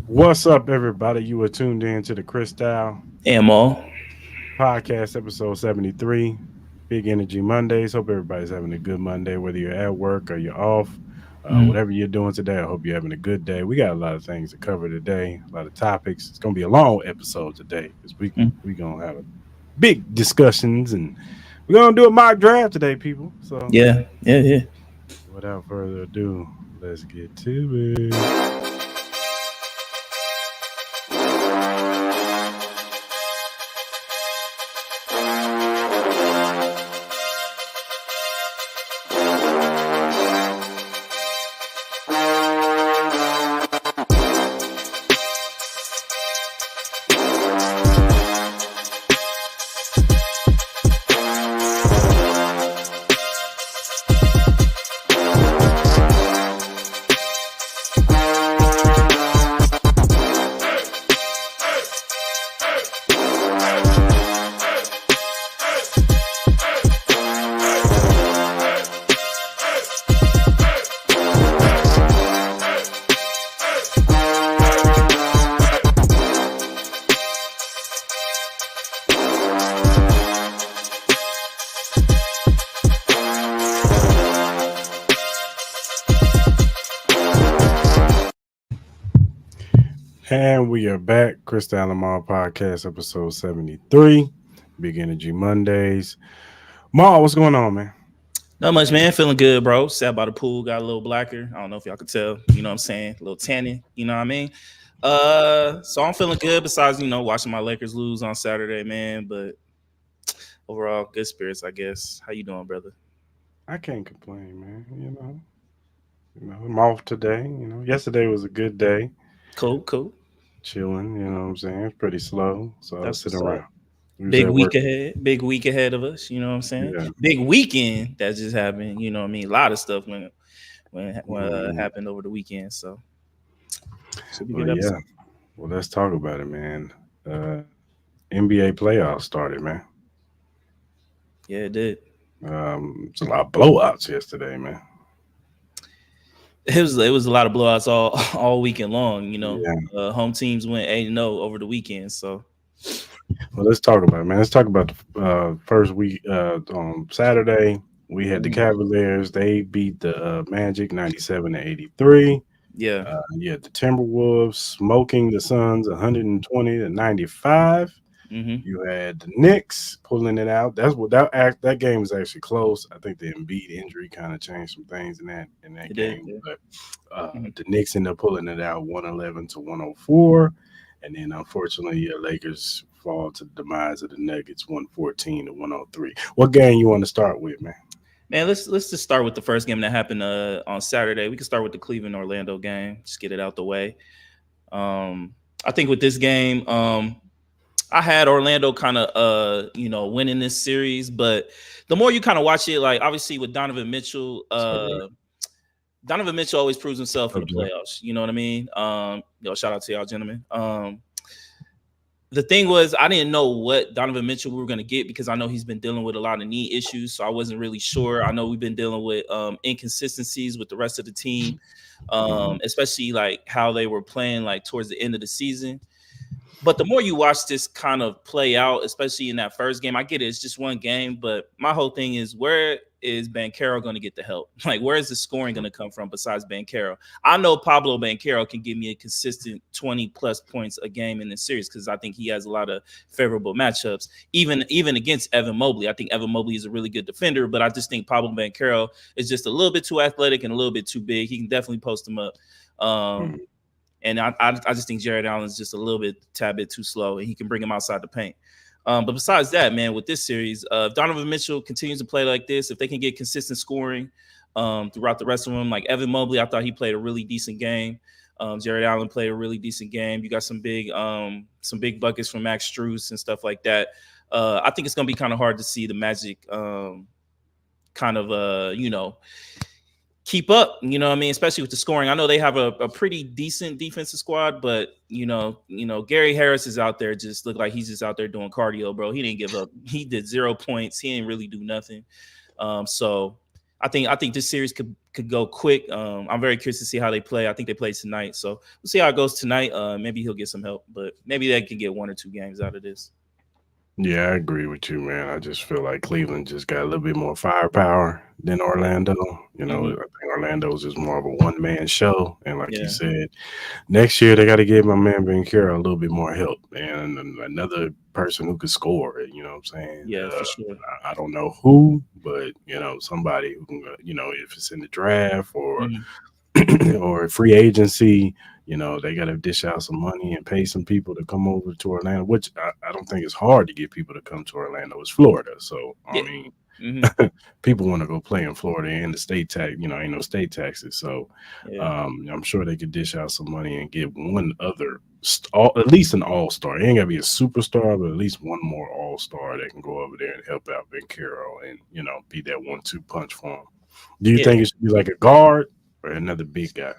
What's up, everybody? You are tuned in to the Crystal And Mal. Podcast, episode 73, Big Energy Mondays. Hope everybody's having a good Monday, whether you're at work or you're off. Mm, Whatever you're doing today, I hope you're having a good day. We got a lot of things to cover today, a lot of topics. It's going to be a long episode today because we, mm. we going to have a big discussions and we're going to do a mock draft today, people. So Yeah. without further ado, let's get to it. And we are back. Crystal and Mal Podcast, episode 73. Big Energy Mondays. Mal, what's going on, man? Not much, man. Feeling good, bro. Sat by the pool, got a little blacker. I don't know if y'all could tell. You know what I'm saying? A little tanning. You know what I mean? So I'm feeling good. Besides, watching my Lakers lose on Saturday, man. But overall, good spirits, I guess. How you doing, brother? I can't complain, man. I'm off today. Yesterday was a good day. Cool. Chilling, you know what I'm saying? It's pretty slow. So I was That's sitting what's up. around. We was at work. Big week ahead of us. You know what I'm saying? Yeah. Big weekend that just happened. You know what I mean? A lot of stuff when Mhm. happened over the weekend. So should be a Well, good yeah. episode. Well, let's talk about it, man. Uh, NBA playoffs started, man. Yeah, it did. It's a lot of blowouts yesterday, man. It was a lot of blowouts all all weekend long. Yeah. Home teams went 8-0 over the weekend. So Well, let's talk about it, man. Let's talk about the first week on Saturday. We had the Cavaliers. They beat the Magic 97-83. yeah, You had the Timberwolves smoking the Suns 120-95. hmm You had the Knicks pulling it out. That's what that game was actually close. I think the Embiid injury kind of changed some things in that it did. game, Yeah. but Mhm. the Knicks ended up pulling it out 111-104, and then unfortunately, Lakers fall to the demise of the Nuggets 114-103. What game you want to start with, man? Man, let's just start with the first game that happened on Saturday. We can start with the Cleveland Orlando game. Just get it out the way. I think with this game, I had Orlando kind of winning this series, but the more you kind of watch it, like obviously with Donovan Mitchell, Donovan Mitchell always proves himself in the Subject. playoffs. You know what I mean? Shout out to y'all, gentlemen. The thing was, I didn't know what Donovan Mitchell we were going to get because I know he's been dealing with a lot of knee issues. So I wasn't really sure. I know we've been dealing with inconsistencies with the rest of the team, Mhm. especially like how they were playing like towards the end of the season. But the more you watch this kind of play out, especially in that first game, I get it. It's just one game. But my whole thing is, where is Banchero going to get the help? Like, where is the scoring going to come from besides Banchero? I know Pablo Banchero can give me a consistent 20 plus points a game in this series because I think he has a lot of favorable matchups, even against Evan Mobley. I think Evan Mobley is a really good defender, but I just think Pablo Banchero is just a little bit too athletic and a little bit too big. He can definitely post him up. Mhm. And I just think Jared Allen's just a little bit, tad bit too slow, and he can bring him outside the paint. But besides that, man, with this series, if Donovan Mitchell continues to play like this, if they can get consistent scoring throughout the rest of them, like Evan Mobley, I thought he played a really decent game. Jared Allen played a really decent game. You got some big buckets from Max Strus and stuff like that. I think it's gonna be kind of hard to see the Magic keep up, you know what I mean, especially with the scoring. I know they have a pretty decent defensive squad, but Gary Harris is out there just look like he's just out there doing cardio, bro. He didn't give up. He did 0 points. He didn't really do nothing. So I think this series could could go quick. I'm very curious to see how they play. I think they play tonight, so we'll see how it goes tonight. Maybe he'll get some help, but maybe they can get 1 or 2 games out of this. Yeah, I agree with you, man. I just feel like Cleveland just got a little bit more firepower than Orlando. I Hmm. think Orlando's just more of a one man show. And like you Yeah, said, next year they got to give my man Ben Carroll a little bit more help and another person who could score. You know what I'm saying? yeah, for sure. I don't know who, but somebody who can, if it's in the draft or Hmm. or free agency, they got to dish out some money and pay some people to come over to Orlando, which I don't think it's hard to get people to come to Orlando. It's Florida. So, I Yeah. mean, Hmm. people want to go play in Florida and the state tax, ain't no state taxes. So, Yeah. I'm sure they could dish out some money and get one other, at least an all star. It ain't got to be a superstar, but at least one more all star that can go over there and help out Ben Carroll and, be that 1-2 punch for him. Do you Yeah. think it should be like a guard or another big guy?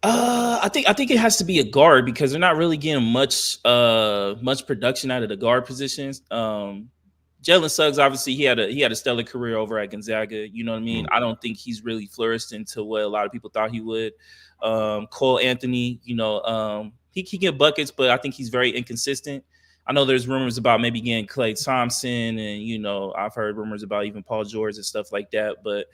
I think it has to be a guard because they're not really getting much production out of the guard positions. Jalen Suggs, obviously, he had a stellar career over at Gonzaga. You know what I mean? I don't think he's really flourished into what a lot of people thought he would. Cole Anthony, he can get buckets, but I think he's very inconsistent. I know there's rumors about maybe getting Klay Thompson, and I've heard rumors about even Paul George and stuff like that. But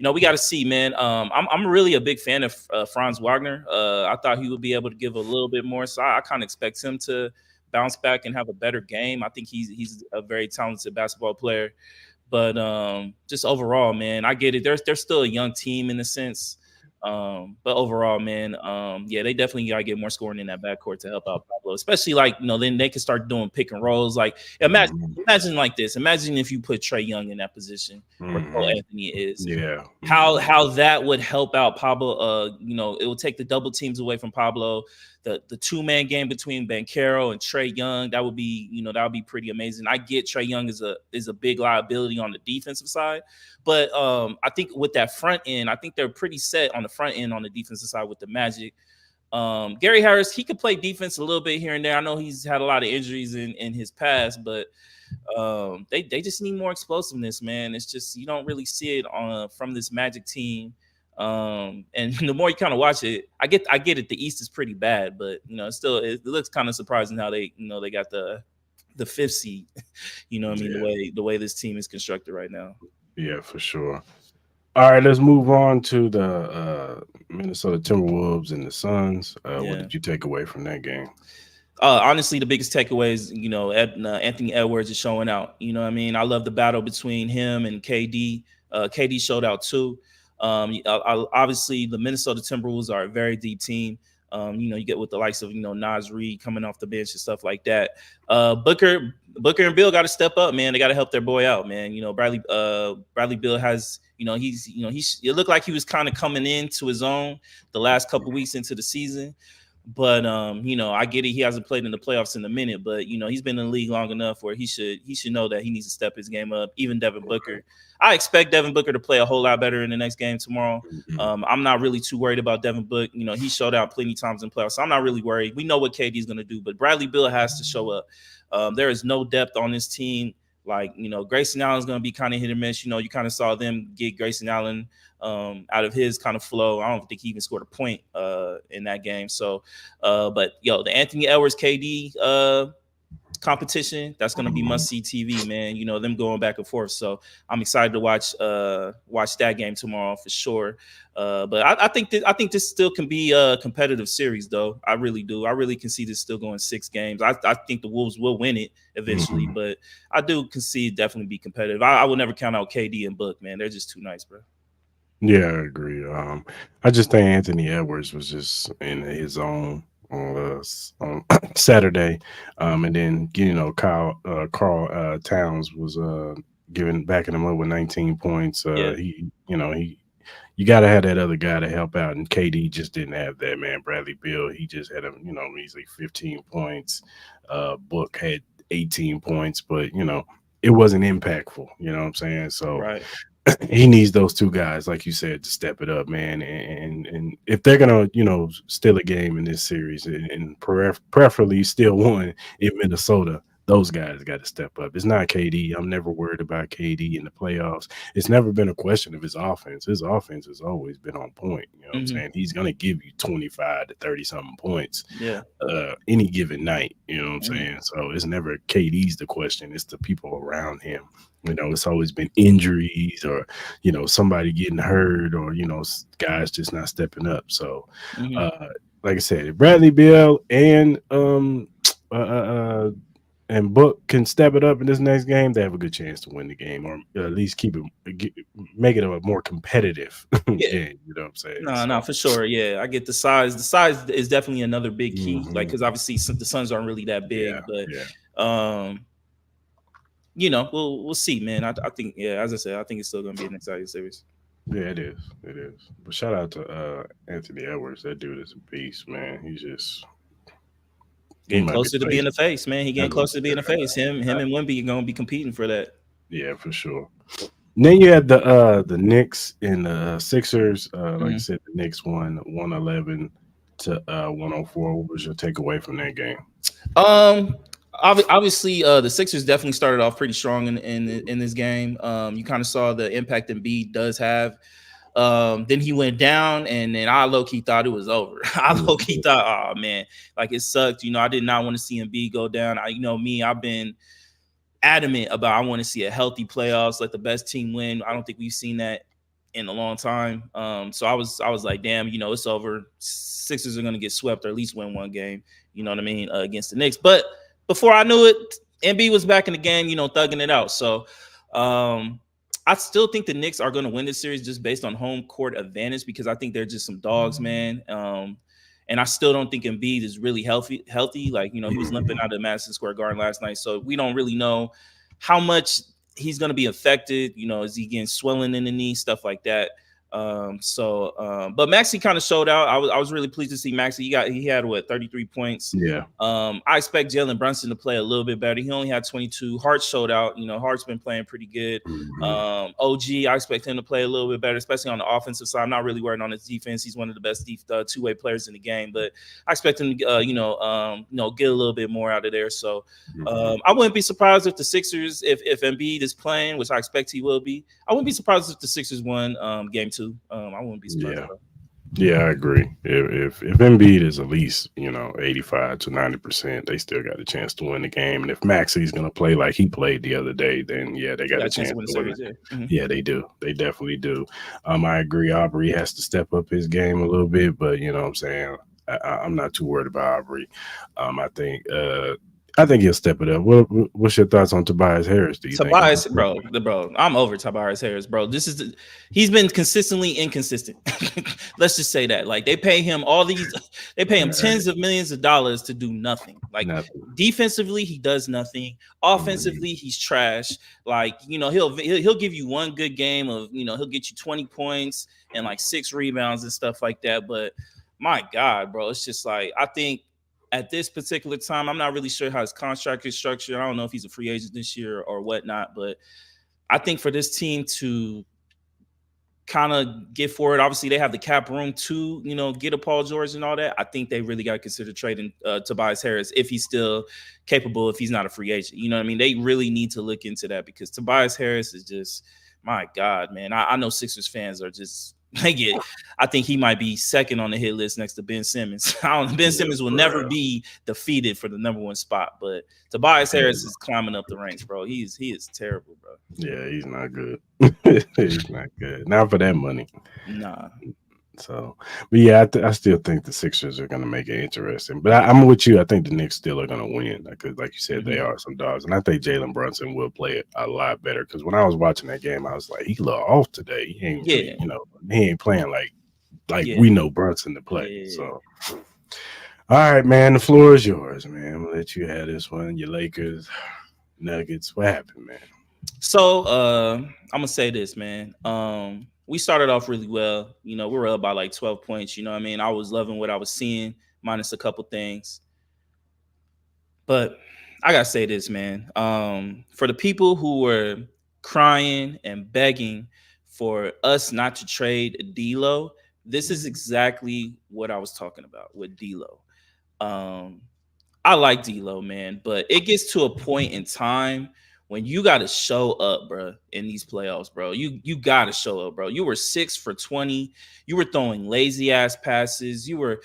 we got to see, man. I'm really a big fan of Franz Wagner. I thought he would be able to give a little bit more, so I kind of expect him to bounce back and have a better game. I think he's a very talented basketball player. But just overall, man, I get it. They're still a young team in a sense. But overall, man, yeah, they definitely gotta get more scoring in that backcourt to help out Pablo, especially like then they can start doing pick and rolls. Like imagine like this. Imagine if you put Trey Young in that position where Cole Mm-hmm. Anthony is. Yeah. How that would help out Pablo. It would take the double teams away from Pablo. The 2-man game between Banchero and Trey Young, that would be pretty amazing. I get Trey Young is a big liability on the defensive side, but I think with that front end, I think they're pretty set on the front end on the defensive side with the Magic. Gary Harris, he could play defense a little bit here and there. I know he's had a lot of injuries in his past, but they just need more explosiveness, man. It's just you don't really see it from this Magic team. And the more you kind of watch it, I get it. The East is pretty bad, but it looks kind of surprising how they got the 5th seed. You know what I mean? Yeah. The way this team is constructed right now. Yeah, for sure. All right, let's move on to the Minnesota Timberwolves and the Suns. What Yeah. did you take away from that game? Honestly, the biggest takeaway is Anthony Edwards is showing out. You know what I mean? I love the battle between him and KD. KD showed out too. Obviously, the Minnesota Timberwolves are a very deep team. You get with the likes of Naz Reid coming off the bench and stuff like that. Booker and Bill got to step up, man. They got to help their boy out, man. Bradley Bill has it looked like he was kind of coming into his own the last couple weeks into the season. But I get it. He hasn't played in the playoffs in a minute, but he's been in the league long enough where he should know that he needs to step his game up. Even Devin Booker, I expect Devin Booker to play a whole lot better in the next game tomorrow. I'm not really too worried about Devin Booker. He showed out plenty times in playoffs, so I'm not really worried. We know what KD is going to do, but Bradley Beal has to show up. There is no depth on this team. Like Grayson Allen is going to be kind of hit or miss. You kind of saw them get Grayson Allen out of his kind of flow. I don't think he even scored a point in that game. So, but the Anthony Edwards KD competition, that's going to be must-see TV, man. Them going back and forth. So I'm excited to watch that game tomorrow for sure. But I think this still can be a competitive series, though. I really do. I really can see this still going 6 games. I think the Wolves will win it eventually, but I do concede definitely be competitive. I will never count out KD and Book, man. They're just too nice, bro. Yeah, I agree. I just think Anthony Edwards was just in his own on Saturday, and then Carl Towns was backing him up with 19 points. Yeah. He you got to have that other guy to help out, and KD just didn't have that, man. Bradley Beal, he just had him, measly 15 points. Book had 18 points, but it wasn't impactful. You know what I'm saying? So. Right. He needs those 2 guys, like you said, to step it up, man. And if they're gonna, steal a game in this series, and preferably still one in Minnesota, Those guys got to step up. It's not KD. I'm never worried about KD in the playoffs. It's never been a question of his offense. His offense has always been on point. You know what I'm Hmm. saying? He's going to give you 25 to 30 something points Yeah. any given night. You know what I'm Hmm. saying? So it's never KD's the question. It's the people around him. You know, it's always been injuries or, somebody getting hurt or, guys just not stepping up. So, Hmm. uh, like I said, if Bradley Beal uh, uh, and Book can step it up in this next game, they have a good chance to win the game, or at least make it a more competitive Yeah. game. You know what I'm saying? No, no, So, for sure. Yeah, I get the size. The size is definitely another big key. Like, mhm. because obviously the Suns aren't really that Yeah, big, but yeah, um, we'll see, man. I think, yeah, as I said, I think it's still gonna be an exciting series. yeah. It is, it is. But shout out to Anthony Edwards. That dude is a beast, man. He Getting might be closer to the being face. a face, man. He getting That's what closer to being a face. Him, and Wemby are gonna be competing for that. yeah, for sure. And then you had the Knicks and the Sixers. Like I Mhm. said, the Knicks won 111 to 104. What was your takeaway from that game? Um, obviously, the Sixers definitely started off pretty strong in this game. You kind of saw the impact Embiid does have. Then he went down, and then I low key thought it was over. I low key Mhm. thought, oh man, like it sucked. I did not want to see Embiid go down. Me, I've been adamant about I want to see a healthy playoffs, let the best team win. I don't think we've seen that in a long time. So I was like, damn, it's over. Sixers are gonna get swept or at least win one game. You know what I mean, against the Knicks. But before I knew it, MB was back in the game. Thugging it out. So um, I still think the Knicks are going to win this series just based on home court advantage because I think they're just some dogs, man. And I still don't think Embiid is really healthy. Healthy, like he was limping out of Madison Square Garden last night, so we don't really know how much he's going to be affected. Is he getting swelling in the knee, stuff like that. But Maxi kind of showed out. I was really pleased to see Maxi. He had what 33 points. Yeah. I expect Jalen Brunson to play a little bit better. He only had 22. Hart showed out. Hart's been playing pretty good. Mhm. OG, I expect him to play a little bit better, especially on the offensive side. I'm not really worried on his defense. He's one of the best two-way players in the game, but I expect him to, get a little bit more out of there. So Mhm. I wouldn't be surprised if the Sixers, if Embiid is playing, which I expect he will be. I wouldn't be surprised if the Sixers won game two. I wouldn't be surprised Yeah. at all. Yeah, I agree. If Embiid is at least 85 to 90%, they still got a chance to win the game. And if Maxi's gonna play like he played the other day, then yeah, they They got got a a chance chance to win the to win it. series. Yeah. Mhm. Yeah, they do. They definitely do. I agree. Aubrey has to step up his game a little bit, but you know what I'm saying. I'm not too worried about Aubrey. Um, I think uh, I think he'll step it up. What's your thoughts on Tobias Harris? Do you think he can Tobias, step bro, I'm over Tobias Harris, bro. He's been consistently inconsistent. Let's just say that. Like they pay him up? tens of millions of dollars to do nothing. Like Nothing. defensively, he does nothing. Mhm. Offensively, he's trash. Like he'll give you one good game of he'll get you 20 points and like 6 rebounds and stuff like that. But my God, bro, it's just like I think at this particular time, I'm not really sure how his contract is structured. I don't know if he's a free agent this year or whatnot, but I think for this team to kind of get forward, obviously they have the cap room to, get a Paul George and all that. I think they really got to consider trading Tobias Harris if he's still capable, if he's not a free agent. You know what I mean? They really need to look into that because Tobias Harris is just, my God, man. I know Sixers fans are just they get. I think he might be second on the hit list next to Ben Simmons. I don't. Ben Yeah, Simmons will for never be defeated for the number one spot, but Tobias Harris real. is climbing up the ranks, bro. He is terrible, bro. Yeah, he's not good. He's not good. Not for that money. Nah. So, but yeah, I still think the Sixers are going to make it interesting. But I'm with you. I think the Knicks still are going to win because, like you said, they Mhm. are some dogs, and I think Jalen Brunson will play it a lot better. Because when I was watching that game, I was like, he looked off today. He ain't really, Yeah. he ain't playing like Yeah. we know Brunson to play. Yeah. So, all right, man, the floor is yours, man. I'm gonna let you have this one. Your Lakers, Nuggets. What happened, man? So I'm gonna say this, man. We started off really well. We were up by like 12 points. You know what I mean? I was loving what I was seeing, minus a couple things. But I gotta say this, man. For the people who were crying and begging for us not to trade D'Lo, this is exactly what I was talking about with D'Lo. Um, I like D'Lo, man, but it gets to a point in time when you got to show up, bro, in these playoffs, bro. You got to show up, bro. You were 6 for 20. You were throwing lazy ass passes. Your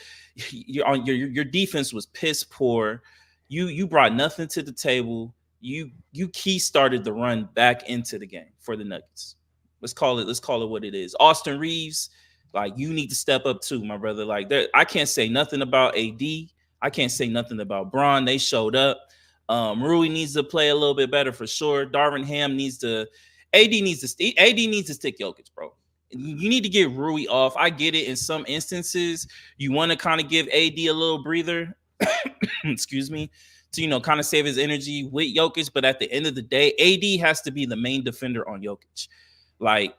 defense was piss poor. You brought nothing to the table. You key started the run back into the game for the Nuggets. Let's call it what it is. Austin Reeves, like, you need to step up too, my brother. Like, I can't say nothing about AD. I can't say nothing about Braun. They showed up. Rui needs to play a little bit better for sure. Darvin Ham needs to. AD needs to stick Jokic, bro. You need to get Rui off. I get it. In some instances, you want to kind of give AD a little breather. Excuse me. To kind of save his energy with Jokic, but at the end of the day, AD has to be the main defender on Jokic. Like,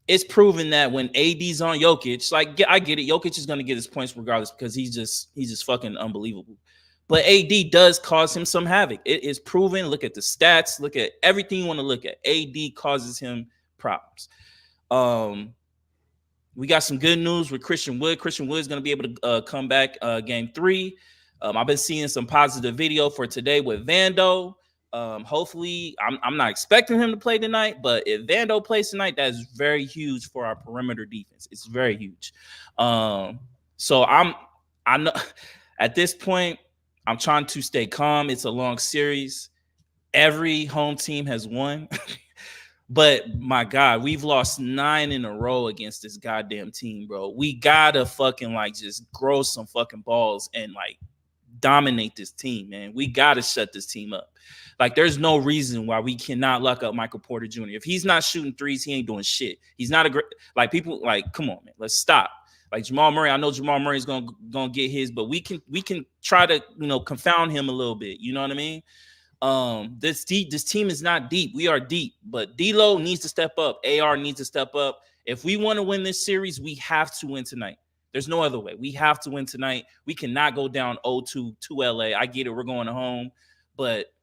it's proven that when AD's on Jokic, like, I get it, Jokic is going to get his points regardless because he's just fucking unbelievable. But AD does cause him some havoc. It is proven. Look at the stats. Look at everything you want to look at. AD causes him problems. We got some good news with Christian Wood. Christian Wood is going to be able to come back game 3. I've been seeing some positive video for today with Vando. Hopefully, I'm not expecting him to play tonight, but if Vando plays tonight, that is very huge for our perimeter defense. It's very huge. So I know at this point, I'm trying to stay calm. It's a long series. Every home team has won. But my God, we've lost 9 in a row against this goddamn team, bro. We gotta fucking just grow some fucking balls and dominate this team, man. We gotta shut this team up. Like, there's no reason why we cannot lock up Michael Porter Jr. If he's not shooting threes, he ain't doing shit. He's not a great, people, come on, man. Let's stop. Like, Jamal Murray, I know Jamal Murray's gonna get his, but we can try to confound him a little bit. You know what I mean? This team is not deep. We are deep, but D'Lo needs to step up. AR needs to step up. If we want to win this series, we have to win tonight. There's no other way. We have to win tonight. We cannot go down 0-2 to LA. I get it. We're going home, but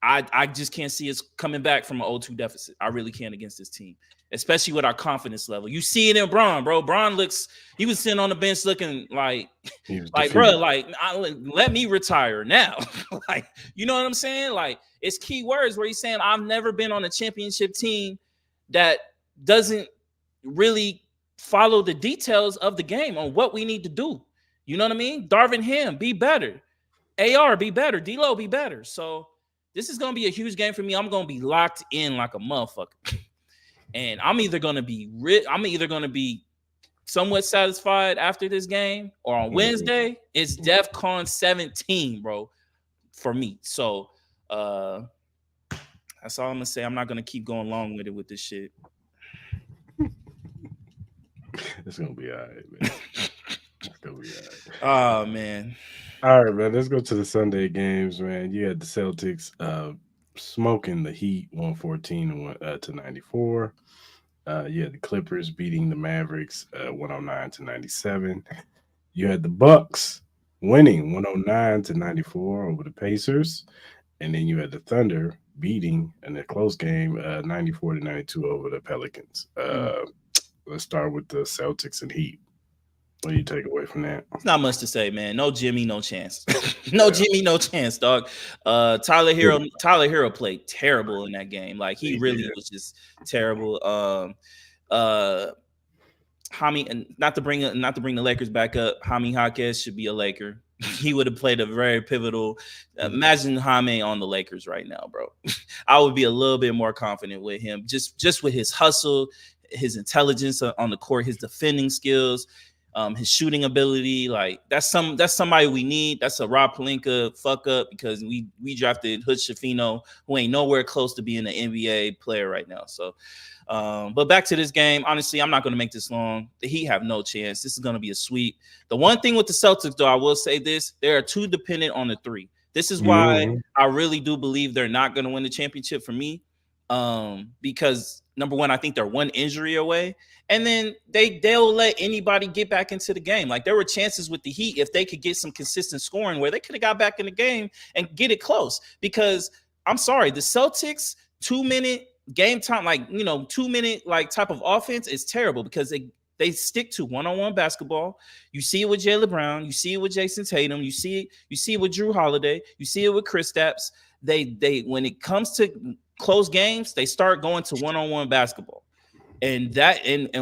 I just can't see us coming back from an 0-2 deficit. I really can't against this team, especially with our confidence level. You see it in Braun, bro. Braun he was sitting on the bench looking like bro, let me retire now. You know what I'm saying? Like, it's key words where he's saying, I've never been on a championship team that doesn't really follow the details of the game on what we need to do. You know what I mean? Darvin Ham, be better. AR, be better. D'Lo, be better. So this is going to be a huge game for me. I'm going to be locked in like a motherfucker. And I'm either going to be somewhat satisfied after this game, or on Wednesday, it's DEFCON 17, bro, for me. So that's all I'm going to say. I'm not going to keep going long with it with this shit. It's going to be all right, man. It's going to be all right. Oh, man. All right, man. Let's go to the Sunday games, man. You had the Celtics smoking the Heat 114 to 94. You had the Clippers beating the Mavericks 109 to 97. You had the Bucks winning 109 to 94 over the Pacers. And then you had the Thunder beating in a close game 94 to 92 over the Pelicans. Let's start with the Celtics and Heat. What do you take away from that? It's not much to say, man. No Jimmy, no chance. Jimmy, no chance, dog. Tyler Hero played terrible in that game. Like, he really was just terrible. Jaime, and not to bring the Lakers back up, Jaime Jaquez should be a Laker. He would have played a very pivotal. Imagine Jaime on the Lakers right now, bro. I would be a little bit more confident with him, just with his hustle, his intelligence on the court, his defending skills. His shooting ability, like, that's somebody we need. That's a Rob Pelinka fuck up, because we drafted Hood Schifino, who ain't nowhere close to being an NBA player right now. So, but back to this game. Honestly, I'm not going to make this long. The Heat have no chance. This is going to be a sweep. The one thing with the Celtics, though, I will say this: they are too dependent on the three. This is why I really do believe they're not going to win the championship for me. Because number one, I think they're one injury away, and then they'll let anybody get back into the game. Like, there were chances with the Heat, if they could get some consistent scoring, where they could have got back in the game and get it close. Because I'm sorry, the Celtics 2-minute game time, 2-minute type of offense is terrible, because They stick to one-on-one basketball. You see it with Jaylen Brown. You see it with Jason Tatum. You see it with Drew Holiday. You see it with Kristaps. They when it comes to close games, they start going to one-on-one basketball. And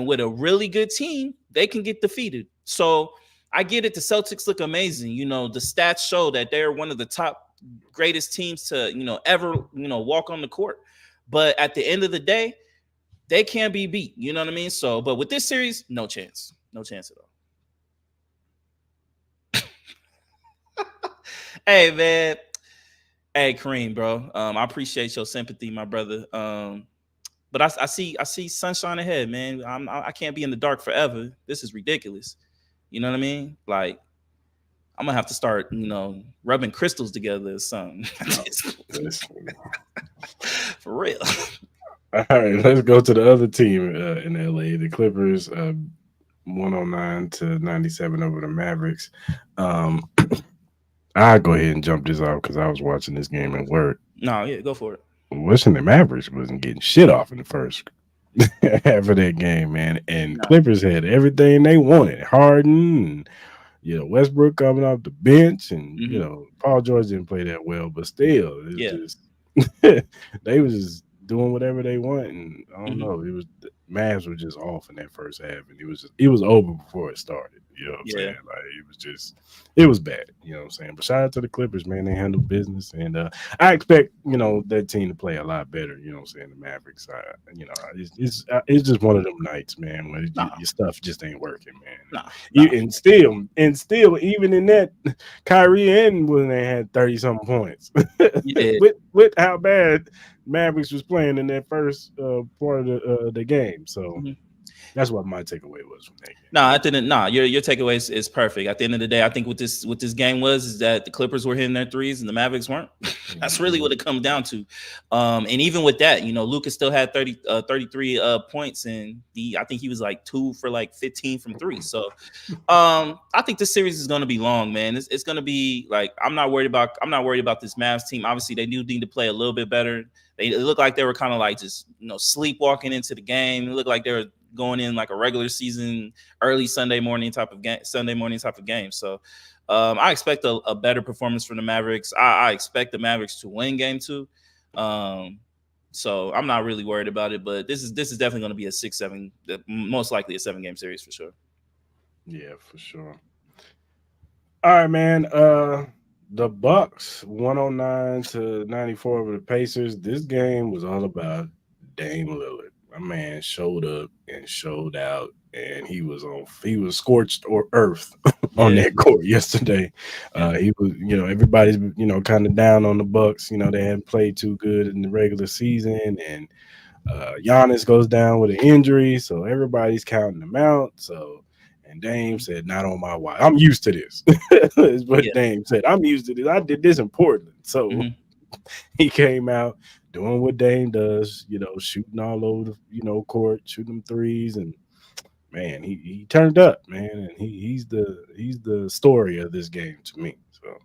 with a really good team, they can get defeated. So I get it. The Celtics look amazing. The stats show that they're one of the top greatest teams to ever walk on the court. But at the end of the day, they can't be beat. You know what I mean? So, but with this series, no chance at all. Hey man, hey Kareem, bro. I appreciate your sympathy, my brother. But I see sunshine ahead, man. I can't be in the dark forever. This is ridiculous. You know what I mean? Like I'm gonna have to start, rubbing crystals together or something. For real. All right, let's go to the other team in LA, the Clippers, 109-97 over the Mavericks. I'll go ahead and jump this off because I was watching this game at work. No, yeah, go for it. Wishing the Mavericks wasn't getting shit off in the first half of that game, man. And Clippers had everything they wanted. Harden, and, Westbrook coming off the bench, and Paul George didn't play that well, but still, it's just they was just doing whatever they want, and I don't know. It was the Mavs were just off in that first half, and it was over before it started. You know what I'm saying? Like it was bad. You know what I'm saying? But shout out to the Clippers, man. They handled business, and I expect that team to play a lot better. You know what I'm saying? The Mavericks, it's just one of them nights, man, where your stuff just ain't working, man. And still, even in that, Kyrie and when they had 30-something points, with how bad Mavericks was playing in that first part of the game. So that's what my takeaway was from that game. No, I didn't. No, your takeaway is perfect. At the end of the day, I think what this game is that the Clippers were hitting their threes and the Mavericks weren't. That's really what it comes down to. And even with that, Lucas still had 33 points, and I think he was like 2 for like 15 from 3. So I think this series is going to be long, man. It's going to be like I'm not worried about this Mavs team. Obviously, they do need to play a little bit better. It looked like they were kind of like just sleepwalking into the game. It looked like they were going in like a regular season early Sunday morning type of game. So I expect a better performance from the Mavericks. I expect the Mavericks to win game 2. So I'm not really worried about it, but this is definitely going to be a 6-7, most likely a 7-game series for sure. Yeah, for sure. All right, man. The Bucks 109-94 over the Pacers. This game was all about Dame Lillard. My man showed up and showed out, and he was scorched earth on that court yesterday. He was, everybody's, kind of down on the Bucks. They hadn't played too good in the regular season, and Giannis goes down with an injury, so everybody's counting him out. And Dame said, "Not on my watch. I'm used to this." Is what Dame said. I'm used to this. I did this in Portland, so he came out doing what Dame does, shooting all over the court, shooting them threes, and man, he turned up, man, and he's the story of this game to me. So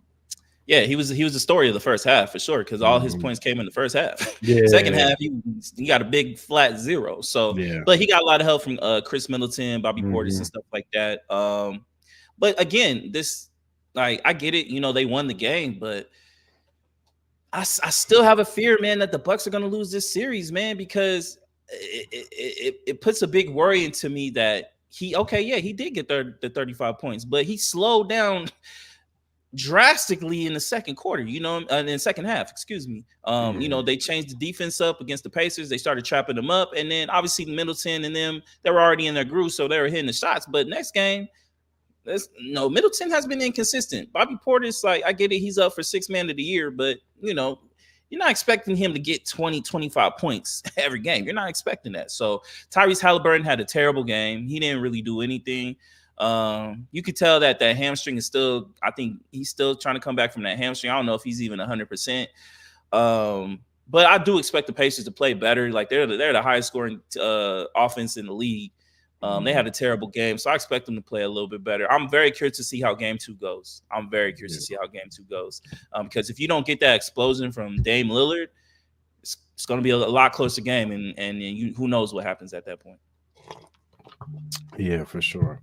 yeah, he was the story of the first half for sure, because all his points came in the first half. Second half, he got a big flat 0. So, but he got a lot of help from Chris Middleton, Bobby Portis, and stuff like that. But again, I get it. They won the game, but I still have a fear, man, that the Bucks are going to lose this series, man, because it puts a big worry into me that he did get the 35 points, but he slowed down drastically in the second quarter, in the second half, excuse me. They changed the defense up against the Pacers. They started trapping them up, and then obviously Middleton and them, they were already in their groove, so they were hitting the shots. But next game, Middleton has been inconsistent. Bobby Portis, I get it, he's up for 6th man of the year, but you're not expecting him to get 20, 25 points every game. You're not expecting that. So Tyrese Halliburton had a terrible game. He didn't really do anything. You could tell that hamstring is still, I think he's still trying to come back from that hamstring. I don't know if he's even 100%. But I do expect the Pacers to play better. Like they're the highest scoring offense in the league. They had a terrible game, so I expect them to play a little bit better. I'm very curious to see how game 2 goes. Because if you don't get that explosion from Dame Lillard, it's going to be a lot closer game, and who knows what happens at that point. Yeah, for sure.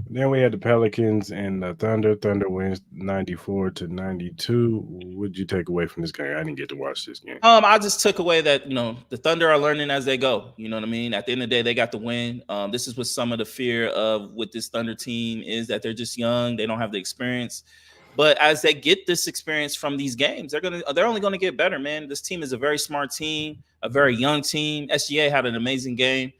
Then we had the Pelicans and the Thunder. Thunder wins 94-92. What'd you take away from this game? I didn't get to watch this game. I just took away that the Thunder are learning as they go. You know what I mean. At the end of the day, they got the win. This is what some of the fear of with this Thunder team is that they're just young. They don't have the experience. But as they get this experience from these games, they're only gonna get better, man. This team is a very smart team, a very young team. SGA had an amazing game.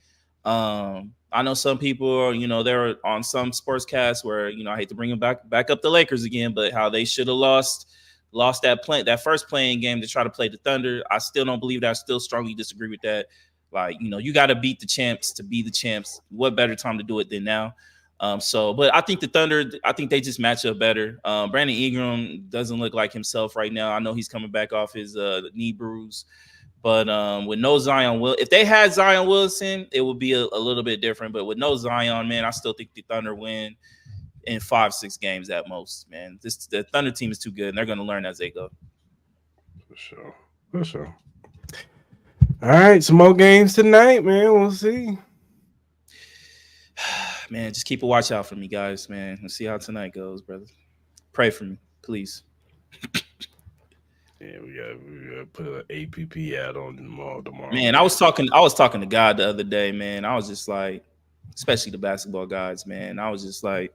I know some people, they're on some sportscasts where I hate to bring them back up the Lakers again, but how they should have lost that first playing game to try to play the Thunder. I still don't believe that. I still strongly disagree with that. Like, you got to beat the champs to be the champs. What better time to do it than now? But I think the Thunder, I think they just match up better. Brandon Ingram doesn't look like himself right now. I know he's coming back off his knee bruise, but with no Zion, if they had Zion Wilson, it would be a little bit different. But with no Zion, man, I still think the Thunder win in 5-6 games at most. Man, the Thunder team is too good, and they're going to learn as they go. For sure. For sure. All right, some more games tonight, man. We'll see. Man, just keep a watch out for me, guys. Man, let's see how tonight goes, brother. Pray for me, please. Yeah, we got to put an APP out on them all tomorrow. Man, I was talking to God the other day, man. I was just like, especially the basketball guys, man. I was just like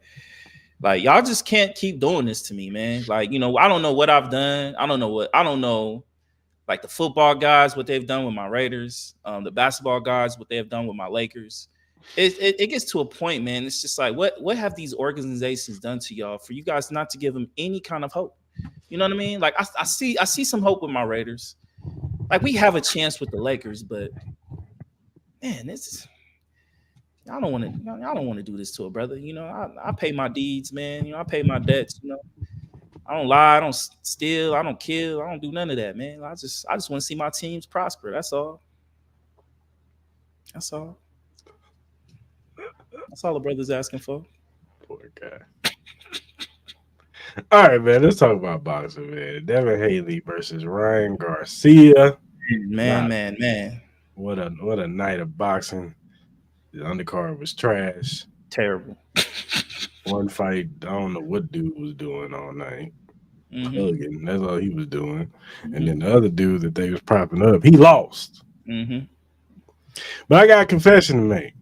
y'all just can't keep doing this to me, man. Like, I don't know what I've done. I don't know like the football guys, what they've done with my Raiders, the basketball guys, what they have done with my Lakers. It gets to a point, man. It's just like, what have these organizations done to y'all for you guys not to give them any kind of hope? You know what I mean? Like I see some hope with my Raiders. Like we have a chance with the Lakers, but man, I don't want to do this to a brother. I pay my deeds, man. I pay my debts. I don't lie, I don't steal, I don't kill, I don't do none of that, man. I just want to see my teams prosper. That's all. That's all. That's all the brother's asking for. Poor guy. All right, man. Let's talk about boxing, man. Devin Haney versus Ryan Garcia. Man, Not man, man. what a night of boxing. The undercard was trash. Terrible. One fight, I don't know what dude was doing all night. Mm-hmm. Hugging. That's all he was doing. And Mm-hmm. then the other dude that they was propping up, he lost. Mm-hmm. But I got a confession to make.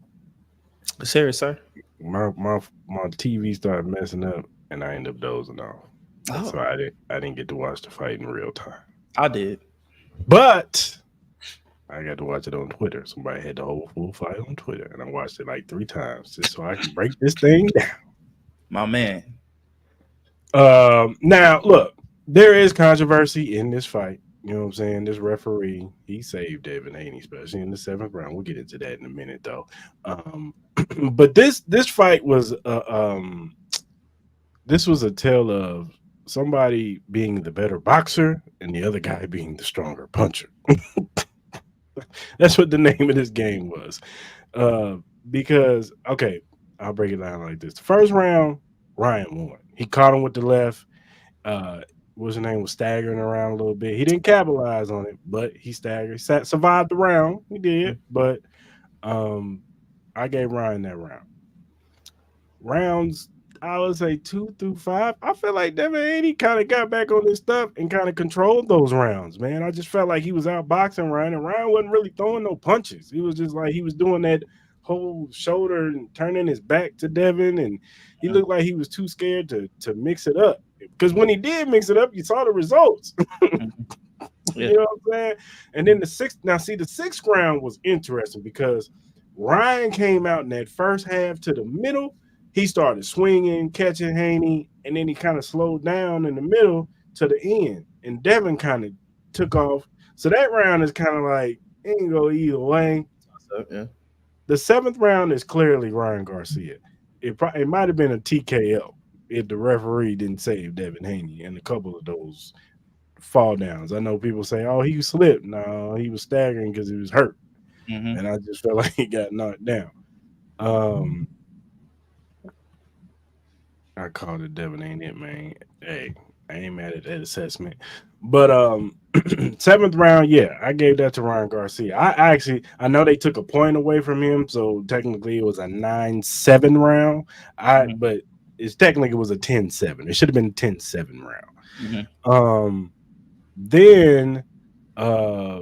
Serious, sir. My TV started messing up, and I ended up dozing off, and so Oh, I didn't get to watch the fight in real time. I did. But I got to watch it on Twitter. Somebody had the whole full fight on Twitter, and I watched it like 3 times just so I can break this thing down. My man. Now look, there is controversy in this fight. You know what I'm saying? This referee, he saved Devin Haney, especially in the 7th round. We'll get into that in a minute, though. Um, but this fight was this was a tale of somebody being the better boxer and the other guy being the stronger puncher. That's what the name of this game was. Uh, because okay, I'll break it down like this. The first round, Ryan won. He caught him with the left. Uh, what's his name was staggering around a little bit. He didn't capitalize on it, but he staggered. Survived the round. He did, but um, I gave Ryan that round. Rounds, I would say 2 through 5. I feel like Devin Haney kind of got back on his stuff and kind of controlled those rounds, man. I just felt like he was out boxing Ryan, and Ryan wasn't really throwing no punches. He was just like he was doing that whole shoulder and turning his back to Devin, and he looked like he was too scared to mix it up. Because when he did mix it up, you saw the results. Mhm. Yeah. You know what I'm saying? And then the sixth round was interesting because Ryan came out in that first half to the middle. He started swinging, catching Haney, and then he kind of slowed down in the middle to the end. And Devin kind of took off. So that round is kind of like, it can go either way. So, yeah. The 7th round is clearly Ryan Garcia. It might have been a TKO if the referee didn't save Devin Haney and a couple of those fall downs. I know people say, "Oh, he slipped." No, he was staggering because he was hurt, Mm-hmm. and I just felt like he got knocked down. Um, I called it Devin ain't it, man. Hey, I ain't mad at that assessment, but Seventh round, yeah, I gave that to Ryan Garcia. I know they took a point away from him, so technically it was a 9-7 round. Mhm, But it's technically it was a 10-7. It should have been 10-7 round. mhm, Then uh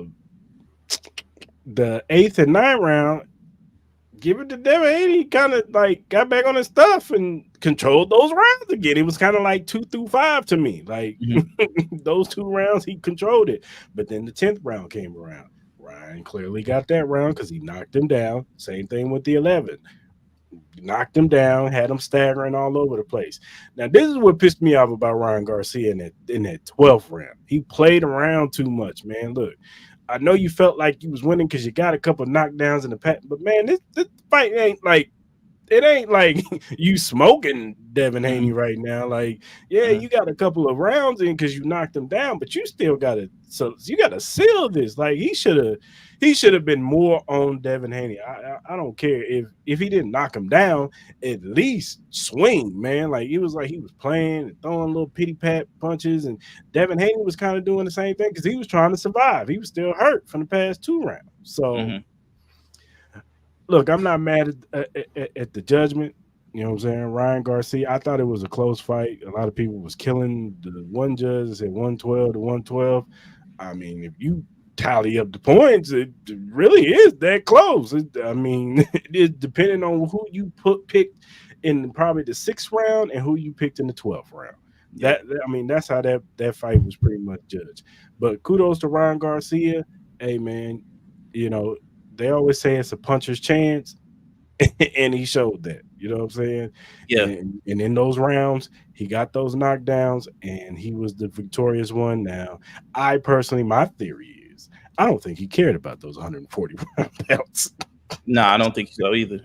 the eighth and ninth round, give it to Devin Haney. He kind of like got back on his stuff and controlled those rounds again. It was kind of like 2 through 5 to me. Like mhm. those 2 rounds, he controlled it. But then the 10th round came around. Ryan clearly got that round because he knocked him down. Same thing with the 11th. Knocked him down, had him staggering all over the place. Now, this is what pissed me off about Ryan Garcia in that 12th round. He played around too much, man. Look, I know you felt like you was winning because you got a couple knockdowns in the pack, but man, this fight ain't like it ain't like you smoking Devin Haney Mhm, right now. Like, yeah, mhm, you got a couple of rounds in because you knocked him down, but you still got to seal this. Like he should have been more on Devin Haney. I don't care if he didn't knock him down, at least swing, man. Like it was like he was playing and throwing little pity pat punches, and Devin Haney was kind of doing the same thing because he was trying to survive. He was still hurt from the past 2 rounds. So mhm. look, I'm not mad at the judgment. You know what I'm saying? Ryan Garcia, I thought it was a close fight. A lot of people was killing the one judge that said 112 to 112. I mean, if you tally up the points, it really is that close. I mean, it is depending on who you picked in probably the 6th round and who you picked in the 12th round. Yeah. I mean, that's how that fight was pretty much judged. But kudos to Ryan Garcia. Hey man, you know, they always say it's a puncher's chance, and he showed that. You know what I'm saying? Yeah. And in those rounds, he got those knockdowns, and he was the victorious one. Now, I personally, my theory is, I don't think he cared about those 140 round belts. Nah, I don't think so either.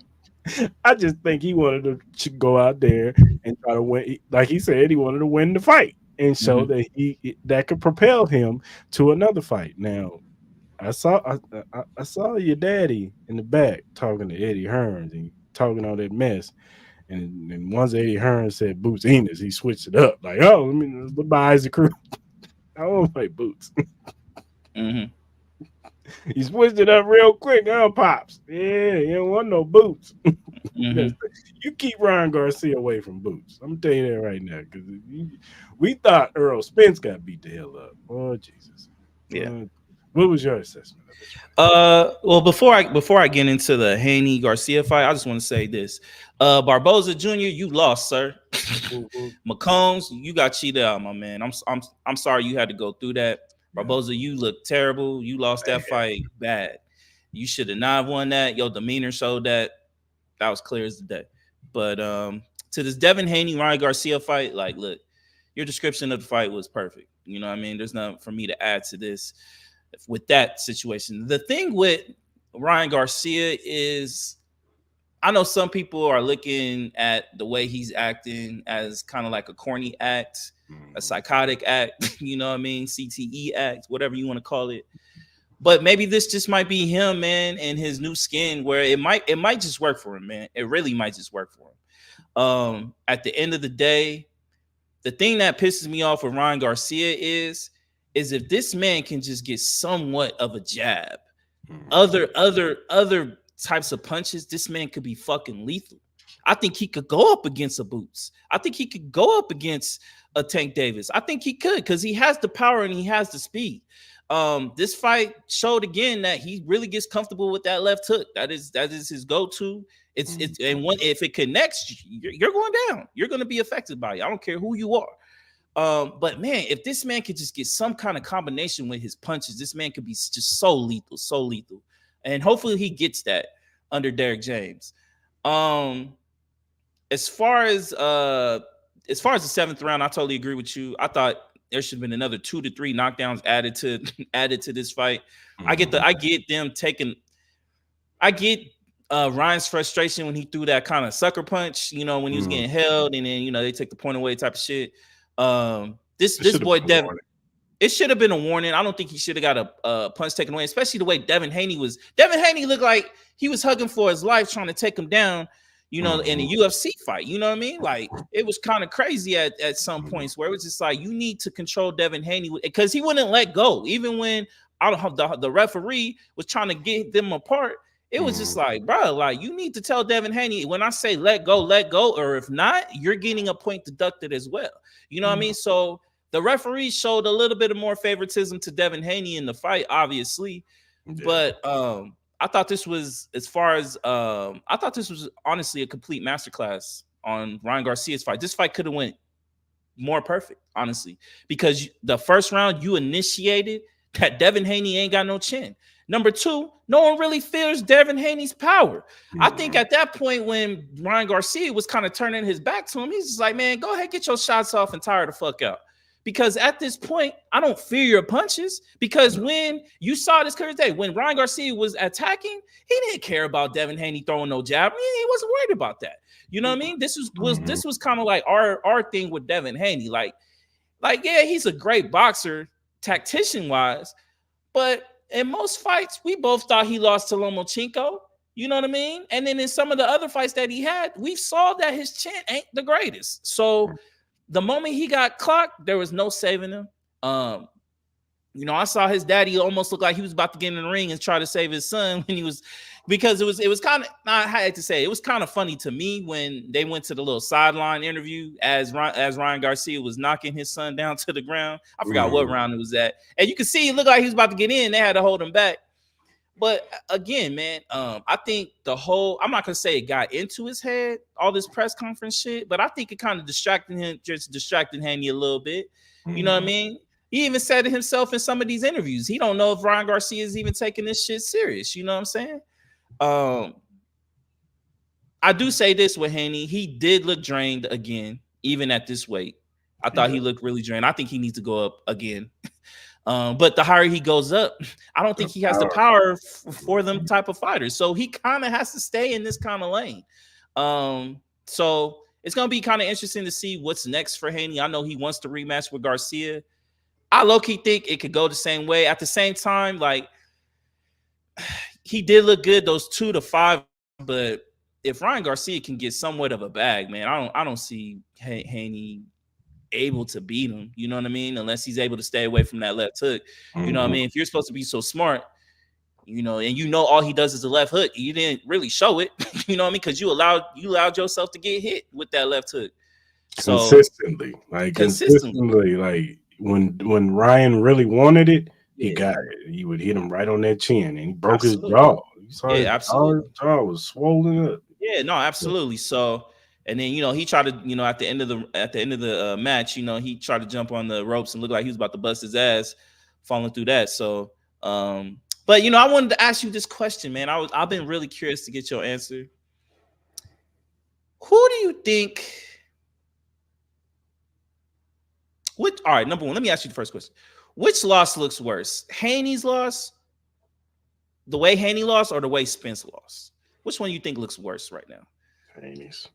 I just think he wanted to go out there and try to win. Like he said, he wanted to win the fight and show Mhm. that that could propel him to another fight. Now, I saw your daddy in the back talking to Eddie Hearns and talking all that mess. And once Eddie Hearns said Boots Enos, he switched it up. Like, oh, let me goodbye Isaac Cruz. I want to fight Boots. Mhm. He switched it up real quick. Oh, pops. Yeah, you don't want no Boots. Mhm. You keep Ryan Garcia away from Boots. I'm gonna tell you that right now because we thought Earl Spence got beat the hell up. Oh Jesus. Yeah. What was your assessment of this fight? Well, before I get into the Haney Garcia fight, I just want to say this. Barboza Jr., you lost, sir. Mhm. McCombs, you got cheated out, my man. I'm sorry you had to go through that. Yeah. Barboza, you look terrible. You lost that fight bad. You should have not won that. Your demeanor showed that. That was clear as the day. But to this Devin Haney Ryan Garcia fight, like, look, your description of the fight was perfect. You know what I mean? There's nothing for me to add to this with that situation. The thing with Ryan Garcia is I know some people are looking at the way he's acting as kind of like a corny act, a Mhm. psychotic act, you know what I mean? CTE act, whatever you want to call it. But maybe this just might be him, man, and his new skin where it might just work for him, man. It really might just work for him. At the end of the day, the thing that pisses me off with Ryan Garcia is if this man can just get somewhat of a jab, Mhm. other types of punches, this man could be fucking lethal. I think he could go up against a Boots. I think he could go up against a Tank Davis. I think he could because he has the power and he has the speed. This fight showed again that he really gets comfortable with that left hook. That is his go-to. It's Mhm. and when if it connects, you're going down. You're going to be affected by it. I don't care who you are. But man, if this man could just get some kind of combination with his punches, this man could be just so lethal, so lethal. And hopefully he gets that under Derek James. Um, as far as the seventh round, I totally agree with you. I thought there should have been another 2 to 3 knockdowns added to added to this fight. Mhm. I get them taking I get Ryan's frustration when he threw that kind of sucker punch, when he was Mhm. getting held, and then they take the point away type of shit. It This should have boy been a Devin, warning. it should have been a warning. I don't think he should have got a punch taken away, especially the way Devin Haney was. Devin Haney looked like he was hugging for his life, trying to take him down. you know, in a Mhm. UFC fight. You know what I mean? Like it was kind of crazy at some points where it was just like you need to control Devin Haney because he wouldn't let go, even when I don't have the referee was trying to get them apart. It was just Mhm. like, bro, like you need to tell Devin Haney when I say let go, or if not, you're getting a point deducted as well. You know what I Mhm. mean? So the referee showed a little bit of more favoritism to Devin Haney in the fight, obviously, Yeah. but I thought this was as far as I thought this was honestly a complete masterclass on Ryan Garcia's fight. This fight could have went more perfect, honestly, because the first round you initiated that Devin Haney ain't got no chin. Number two, no one really fears Devin Haney's power. I think Mhm. at that point when Ryan Garcia was kind of turning his back to him, he's just like, man, go ahead, get your shots off and tire the fuck out. Because at this point, I don't fear your punches. Because when you saw this clear day, when Ryan Garcia was attacking, he didn't care about Devin Haney throwing no jab. He wasn't worried about that. You know what I mean? Mhm. This was kind of like our thing with Devin Haney. Like yeah, he's a great boxer, tactician wise, but in most fights, we both thought he lost to Lomachenko. You know what I mean? And then in some of the other fights that he had, we saw that his chin ain't the greatest. So the moment he got clocked, there was no saving him. Um, you know, I saw his daddy almost look like he was about to get in the ring and try to save his son when he was, because it was kind of, I had to say, it was kind of funny to me when they went to the little sideline interview as Ryan Garcia was knocking his son down to the ground. I forgot what Mhm. round it was at, and you could see it looked like he was about to get in. They had to hold him back. But again, man, I think the whole, I'm not gonna say it got into his head, all this press conference shit, but I think it kind of distracted him, just distracted Haney a little bit. You know what I Mhm. mean? He even said it himself in some of these interviews. He don't know if Ryan Garcia is even taking this shit serious. You know what I'm saying? Um, I do say this with Haney, he did look drained again, even at this weight. I He thought does. he looked really drained. I think he needs to go up again. But the higher he goes up, I don't The think he has the power. power for them type of fighters. So he kind of has to stay in this kind of lane. So it's gonna be kind of interesting to see what's next for Haney. I know he wants to rematch with Garcia. I low key think it could go the same way. At the same time, like he did look good those 2 to 5 rounds, but if Ryan Garcia can get somewhat of a bag, man, I don't see Haney able to beat him. You know what I mean? Unless he's able to stay away from that left hook. You know what I Mhm. mean? If you're supposed to be so smart, you know, and you know all he does is the left hook, you didn't really show it. You know what I mean? Because you allowed yourself to get hit with that left hook. So Consistently, like consistently, consistently, like when Ryan really wanted it, he yeah, got it. He would hit him right on that chin, and he broke his absolutely, jaw. You saw yeah, his jaw. absolutely. His jaw was swollen up. Yeah, no, absolutely. So, and then you know he tried to, you know, at the end of the match, you know, he tried to jump on the ropes and look like he was about to bust his ass, falling through that. So, but you know, I wanted to ask you this question, man. I've been really curious to get your answer. Who do you think? Which? All right, number one. Let me ask you the first question. Which loss looks worse, Haney's loss, the way Haney lost, or the way Spence lost? Which one you think looks worse right now? Haney's.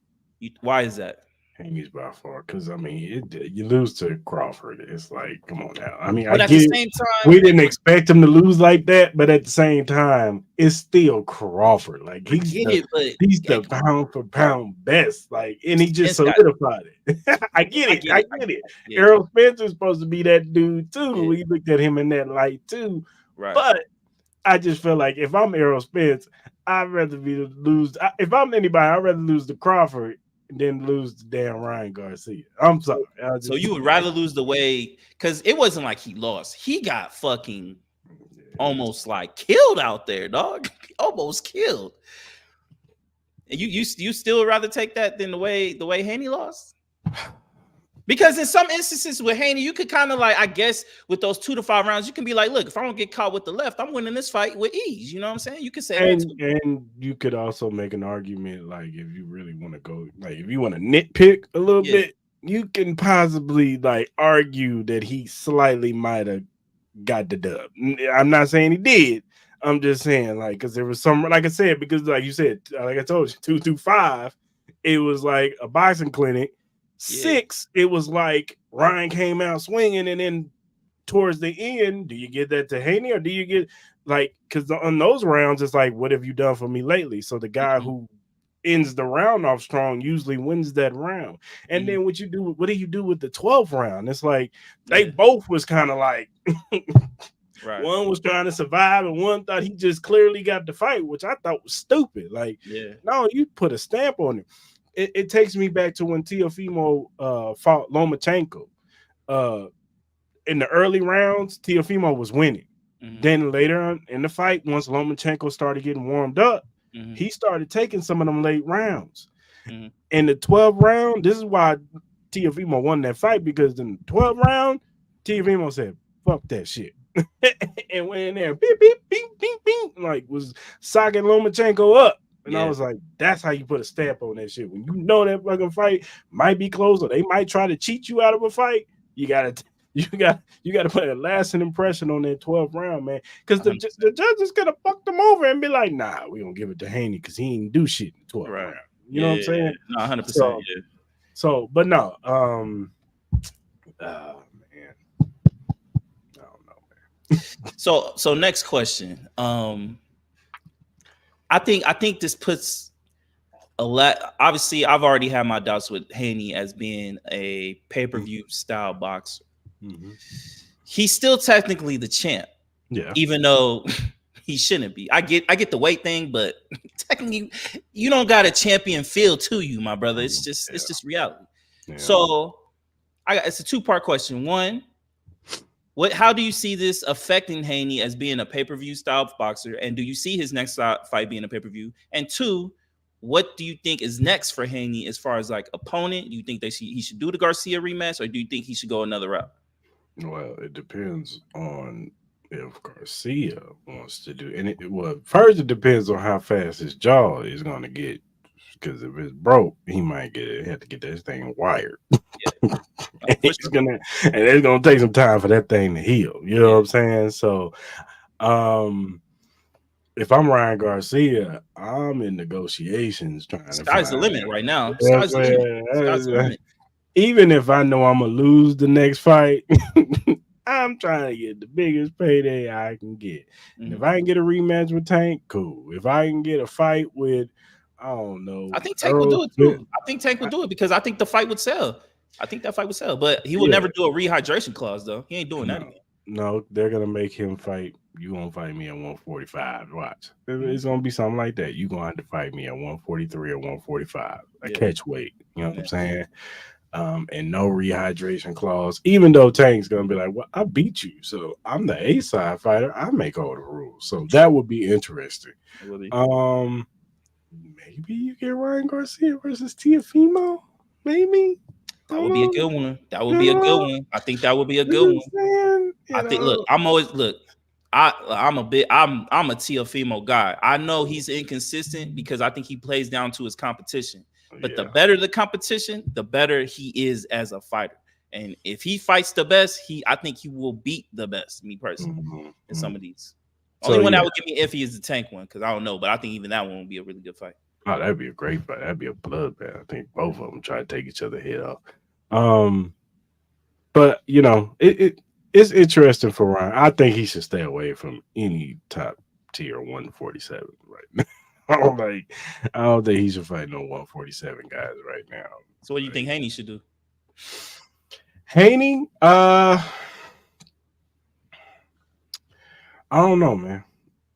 Why is that? Haney's by far, because I mean, you lose to Crawford. It's like, come on now. I mean, I But at the get it. same time, We didn't expect him to lose like that, but at the same time, it's still Crawford. Like I get it, but he's the pound for pound best. Like, and he just Spence got. solidified it. I get I it. get I it. get it. Yeah, Errol Spencer's supposed to be that dude too. yeah, We looked at him in that light too. right. But I just feel like if I'm Errol Spence, I'd rather be the lose. If I'm anybody, I'd rather lose to Crawford than lose to damn Ryan Garcia. I'm sorry. So, I so just you would rather lose the way because it wasn't like he lost. He got fucking almost like killed out there, dog. Almost killed. And you still would rather take that than the way Haney lost? Because in some instances with Haney, you could kind of like, I guess, with those 2 to 5 rounds, you can be like, look, if I don't get caught with the left, I'm winning this fight with ease. You know what I'm saying? You could say that too. and you could also make an argument like if you really want to go like if you want to nitpick a little Yeah. bit, you can possibly like argue that he slightly might have got the dub. I'm not saying he did. I'm just saying like because there was some like I said because like you said like I told you 225, it was like a boxing clinic. Yeah. 6, it was like Ryan came out swinging, and then towards the end, do you get that to Haney or do you get like because on those rounds it's like what have you done for me lately? So the guy Mhm. who ends the round off strong usually wins that round. And then what do you do with the 12th round? It's like they both was kind of like right. one was trying to survive and one thought he just clearly got the fight, which I thought was stupid. Like, no, you put a stamp on it. It takes me back to when Teofimo fought Lomachenko. In the early rounds, Teofimo was winning. Then later on in the fight, once Lomachenko started getting warmed up, he started taking some of them late rounds. In the 12th round, this is why Teofimo won that fight, because in the 12th round, Teofimo said, fuck that shit. And went in there, beep, beep, beep, beep, beep, like was socking Lomachenko up. And I was like, that's how you put a stamp on that shit. When you know that fucking fight might be close or they might try to cheat you out of a fight, you gotta put a lasting impression on that 12th round, man. Because the judges could have fucked them over and be like, nah, we gonna give it to Haney because he ain't do shit in the 12th round. You know what I'm saying? No, 100%. So, but no, man. I don't know, man. So next question. I think this puts a lot. Obviously, I've already had my doubts with Haney as being a pay-per-view style boxer. He's still technically the champ, even though he shouldn't be. I get the weight thing, but technically, you don't got a champion feel to you, my brother. It's just reality. So, it's a two-part question. One, how do you see this affecting Haney as being a pay-per-view style boxer? And do you see his next fight being a pay-per-view? And two, what do you think is next for Haney as far as like opponent? Do you think he should do the Garcia rematch, or do you think he should go another route? Well, it depends on if Garcia wants to do, and first it depends on how fast his jaw is going to get. Because if it's broke, he might have to get this thing wired. And it's gonna take some time for that thing to heal. You know what I'm saying? So, if I'm Ryan Garcia, I'm in negotiations trying to Sky's the limit right now. Sky's the limit. Even if I know I'm gonna lose the next fight, I'm trying to get the biggest payday I can get. And if I can get a rematch with Tank, cool. If I can get a fight with, I don't know, I think Tank will do it too. I think Tank will do it because I think the fight would sell. I think that fight would sell, but he will never do a rehydration clause though. He ain't doing that again. No, they're gonna make him fight. You gonna fight me at 145. Watch. It's gonna be something like that. You gonna have to fight me at 143 or 145. A catch weight. You know what I'm saying? And no rehydration clause. Even though Tank's gonna be like, well, I beat you, so I'm the A-side fighter. I make all the rules. So that would be interesting. Maybe you get Ryan Garcia versus Teofimo. Maybe. That would be a good one. That would be a good one. I think that would be a good one. I think. Look, I'm a Teofimo guy. I know he's inconsistent because I think he plays down to his competition. But the better the competition, the better he is as a fighter. And if he fights the best, I think he will beat the best. Me personally, in some of these. Only one that would give me iffy is the Tank one because I don't know, but I think even that one would be a really good fight. Oh, that'd be a great fight. That'd be a bloodbath. I think both of them try to take each other head off. But it's interesting for Ryan. I think he should stay away from any top tier 147 right now. I don't think he should fight no 147 guys right now. So what do you think Haney should do? Haney, I don't know, man.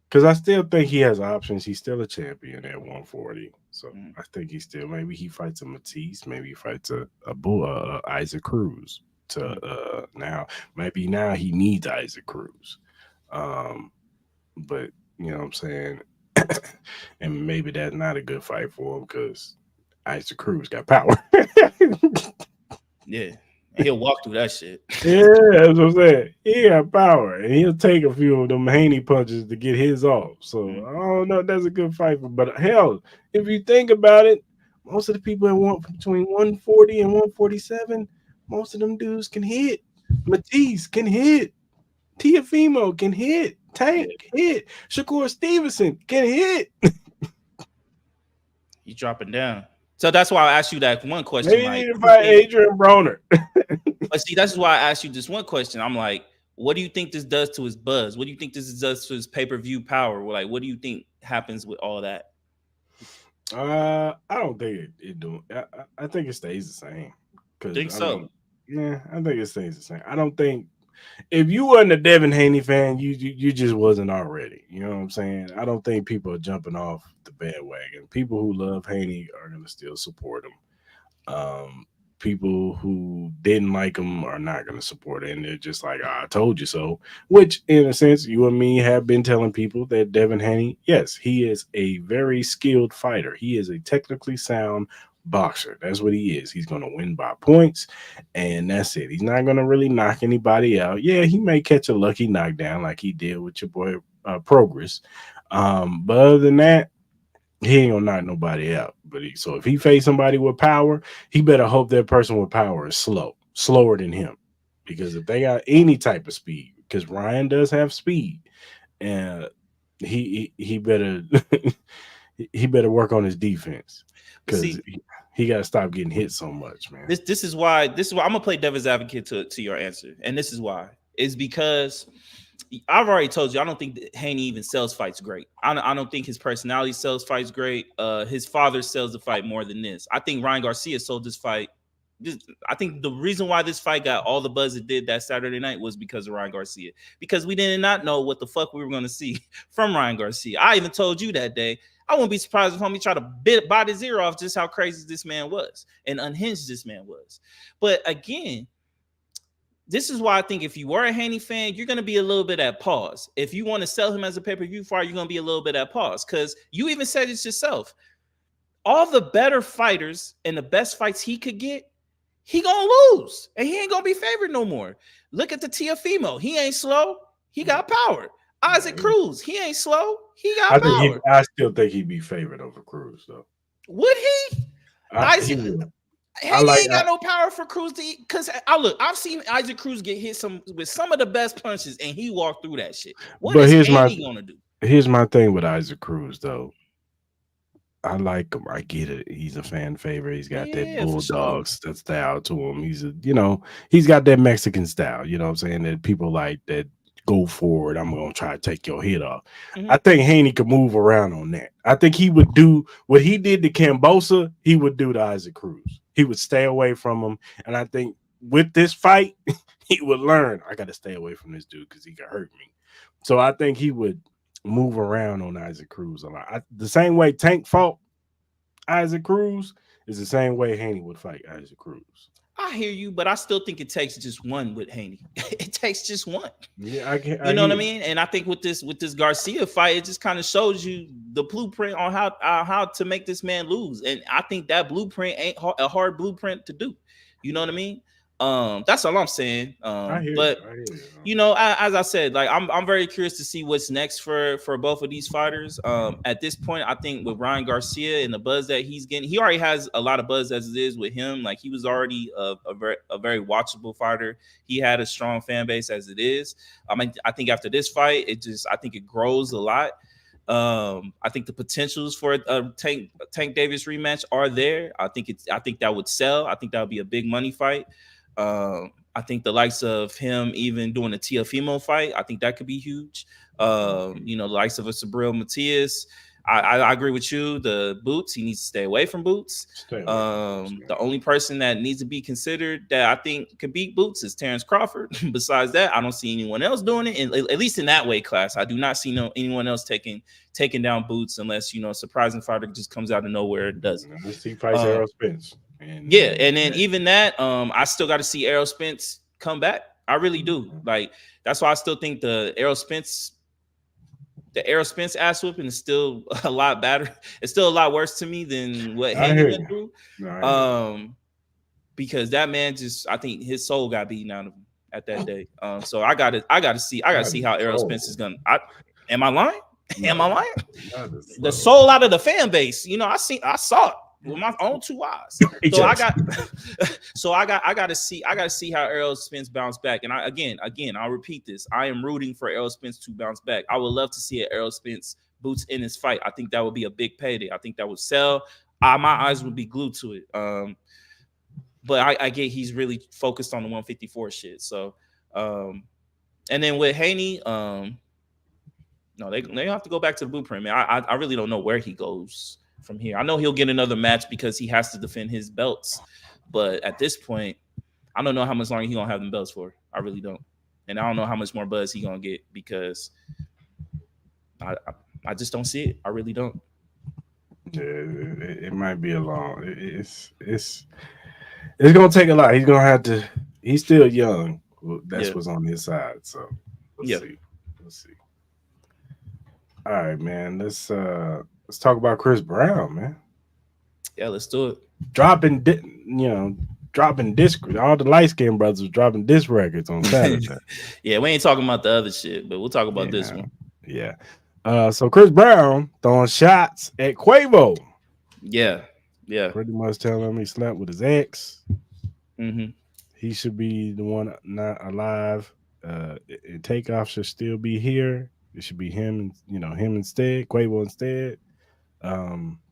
Because I still think he has options. He's still a champion at 140. So I think maybe he fights a Matisse. Maybe he fights a Isaac Cruz. Now he needs Isaac Cruz. But you know what I'm saying? And maybe that's not a good fight for him because Isaac Cruz got power. Yeah. He'll walk through that shit. Yeah, that's what I'm saying. He got power, and he'll take a few of them Haney punches to get his off. So I don't know if that's a good fight for. But hell, if you think about it, most of the people that want between 140 and 147, most of them dudes can hit. Matisse can hit. Teofimo can hit. Tank hit. Shakur Stevenson can hit. He's dropping down. So that's why I asked you that one question. Maybe you need to fight Adrian Broner. But see, that's why I asked you this one question. I'm like, what do you think this does to his buzz? What do you think this does to his pay-per-view power? Like, what do you think happens with all that? I don't think it do. I think it stays the same. Because Think I mean, so? yeah, I think it stays the same. I don't think if you wasn't a Devin Haney fan, you just wasn't already. You know what I'm saying? I don't think people are jumping off the bandwagon. People who love Haney are gonna still support him. People who didn't like him are not going to support it, and they're just like, "Ah, I told you so." Which, in a sense, you and me have been telling people that Devin Haney, yes, he is a very skilled fighter. He is a technically sound boxer. That's what he is. He's going to win by points, and that's it. He's not going to really knock anybody out. Yeah, he may catch a lucky knockdown like he did with your boy Progress. But other than that, he ain't gonna knock nobody out. So if he face somebody with power, he better hope that person with power is slower than him. Because if they got any type of speed, because Ryan does have speed, and he better he better work on his defense But because see, he got to stop getting hit so much, man. this is why I'm gonna play devil's advocate to your answer, and this is why is because I've already told you I don't think that Haney even sells fights great. I don't think his personality sells fights great. His father sells the fight more than this. I think Ryan Garcia sold this fight. I think the reason why this fight got all the buzz it did that Saturday night was because of Ryan Garcia. Because we did not know what the fuck we were going to see from Ryan Garcia. I even told you that day. I wouldn't be surprised if homie tried to bite his ear off just how crazy this man was and unhinged this man was. But again, this is why I think if you were a Haney fan, you're going to be a little bit at pause. If you want to sell him as a pay-per-view fighter, you're going to be a little bit at pause because you even said it yourself. All the better fighters and the best fights he could get, he gonna lose, and he ain't gonna be favored no more. Look at the Tiafimo. He ain't slow. He got power. Isaac Cruz. He ain't slow. He got power. I still think he'd be favored over Cruz though. Would he? He Isaac would. I Haney like. ain't got no power for Cruz to eat. Cause I look, I've seen Isaac Cruz get hit with some of the best punches, and he walked through that shit. What But is Haney gonna do? here's my thing with Isaac Cruz though. I like him. I get it. He's a fan favorite. He's got that Yeah, for sure. that style to him. He's got that Mexican style. You know what I'm saying? That people like that go forward. I'm gonna try to take your head off. Mhm. I think Haney could move around on that. I think he would do what he did to Cambosa. He would do to Isaac Cruz. He would stay away from him. And I think with this fight, he would learn. I got to stay away from this dude because he could hurt me. So I think he would move around on Isaac Cruz a lot. The same way Tank fought Isaac Cruz is the same way Haney would fight Isaac Cruz. I hear you, but I still think it takes just one with Haney. It takes just one. Yeah, You I know what hear I you. mean? And I think with this Garcia fight, it just kind of shows you the blueprint on how to make this man lose. And I think that blueprint ain't a hard blueprint to do. You know what I mean? That's all I'm saying. I hear you. But I hear you. as I said, like I'm very curious to see what's next for both of these fighters. At this point, I think with Ryan Garcia and the buzz that he's getting, he already has a lot of buzz as it is with him. Like he was already a very watchable fighter. He had a strong fan base as it is. I think after this fight, I think it grows a lot. I think the potentials for a Tank Davis rematch are there. I think that would sell. I think that would be a big money fight. I think the likes of him even doing a Tiafimo fight, I think that could be huge. The likes of a Sabril Matias. I agree with you. The Boots, he needs to stay away from Boots. Stay away from Boots, The only person that needs to be considered that I think could beat Boots is Terrence Crawford. Besides that, I don't see anyone else doing it. And at least in that weight class, I do not see anyone else taking down Boots unless a surprising fighter just comes out of nowhere and does it. Unless he fights Errol Spence. Yeah, and then even that, I still got to see Errol Spence come back. I really do. Like that's why I still think the Errol Spence ass whooping is still a lot better. It's still a lot worse to me than what Haney went through. Because that man I think his soul got beaten out of him at that day. So I gotta see how Errol Spence is gonna. Am I lying? Am I lying? The soul out of the fan base. I saw it with my own two eyes. So I got to see how Errol Spence bounce back. And I'll repeat this. I am rooting for Errol Spence to bounce back. I would love to see an Errol Spence Boots in his fight. I think that would be a big payday. I think that would sell. My eyes would be glued to it. But I get he's really focused on the 154 shit. So, and then with Haney, no, they have to go back to the blueprint, man. I really don't know where he goes from here. I know he'll get another match because he has to defend his belts, but at this point, I don't know how much longer he gonna have them belts for. I really don't, and I don't know how much more buzz he gonna get because I just don't see it. I really don't. Yeah, it might be a long. It's gonna take a lot. He's gonna have to. He's still young. Well, that's Yeah, what's on his side. So let's yeah, see. Let's see. All right, man. Let's talk about Chris Brown, man. yeah. Let's do it. Dropping, dropping disc. All the light skinned brothers was dropping disc records on Saturday. Yeah, we ain't talking about the other shit, but we'll talk about this Yeah, one. yeah. So Chris Brown throwing shots at Quavo. Yeah, yeah. Pretty much telling him he slept with his ex. Mm-hmm. He should be the one not alive. Takeoff should still be here. It should be him, him instead, Quavo instead.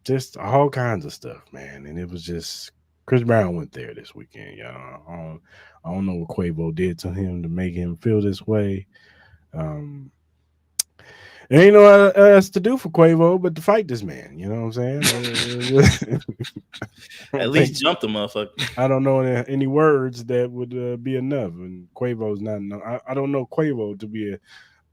Just all kinds of stuff, man. And it was just Chris Brown went there this weekend, y'all. I don't know what Quavo did to him to make him feel this way. Um, there ain't no else to do for Quavo but to fight this man. You know what I'm saying? I At don't think least jump the motherfucker. I don't know any words that would be enough. And Quavo's not. No, I don't know Quavo to be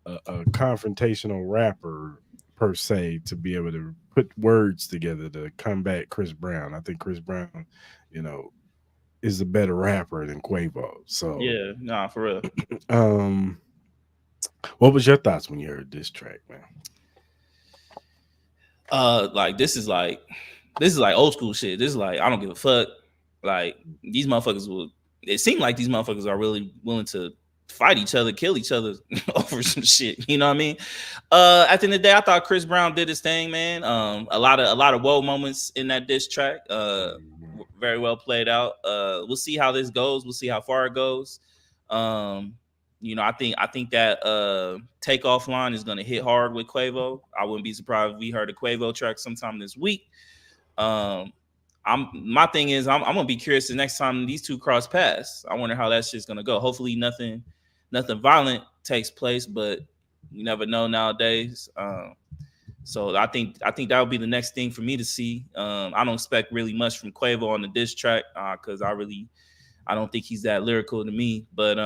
a confrontational rapper per se to be able to put words together to combat Chris Brown. I think Chris Brown, you know, is a better rapper than Quavo. So, Yeah, nah, for real. um, what was your thoughts when you heard this track, man? Like this is like old school shit. This is like I don't give a fuck. Like these motherfuckers will. It seemed like these motherfuckers are really willing to fight each other, kill each other over some shit. You know what I mean? At the end of the day, I thought Chris Brown did his thing, man. A lot of whoa moments in that diss track. Very well played out. We'll see how this goes. We'll see how far it goes. I think that takeoff line is gonna hit hard with Quavo. I wouldn't be surprised if we heard a Quavo track sometime this week. Um, my thing is I'm gonna be curious the next time these two cross paths. I wonder how that shit's gonna go. Hopefully nothing violent takes place, but you never know nowadays. So I think that would be the next thing for me to see. I don't expect really much from Quavo on the diss track because I don't think he's that lyrical to me. But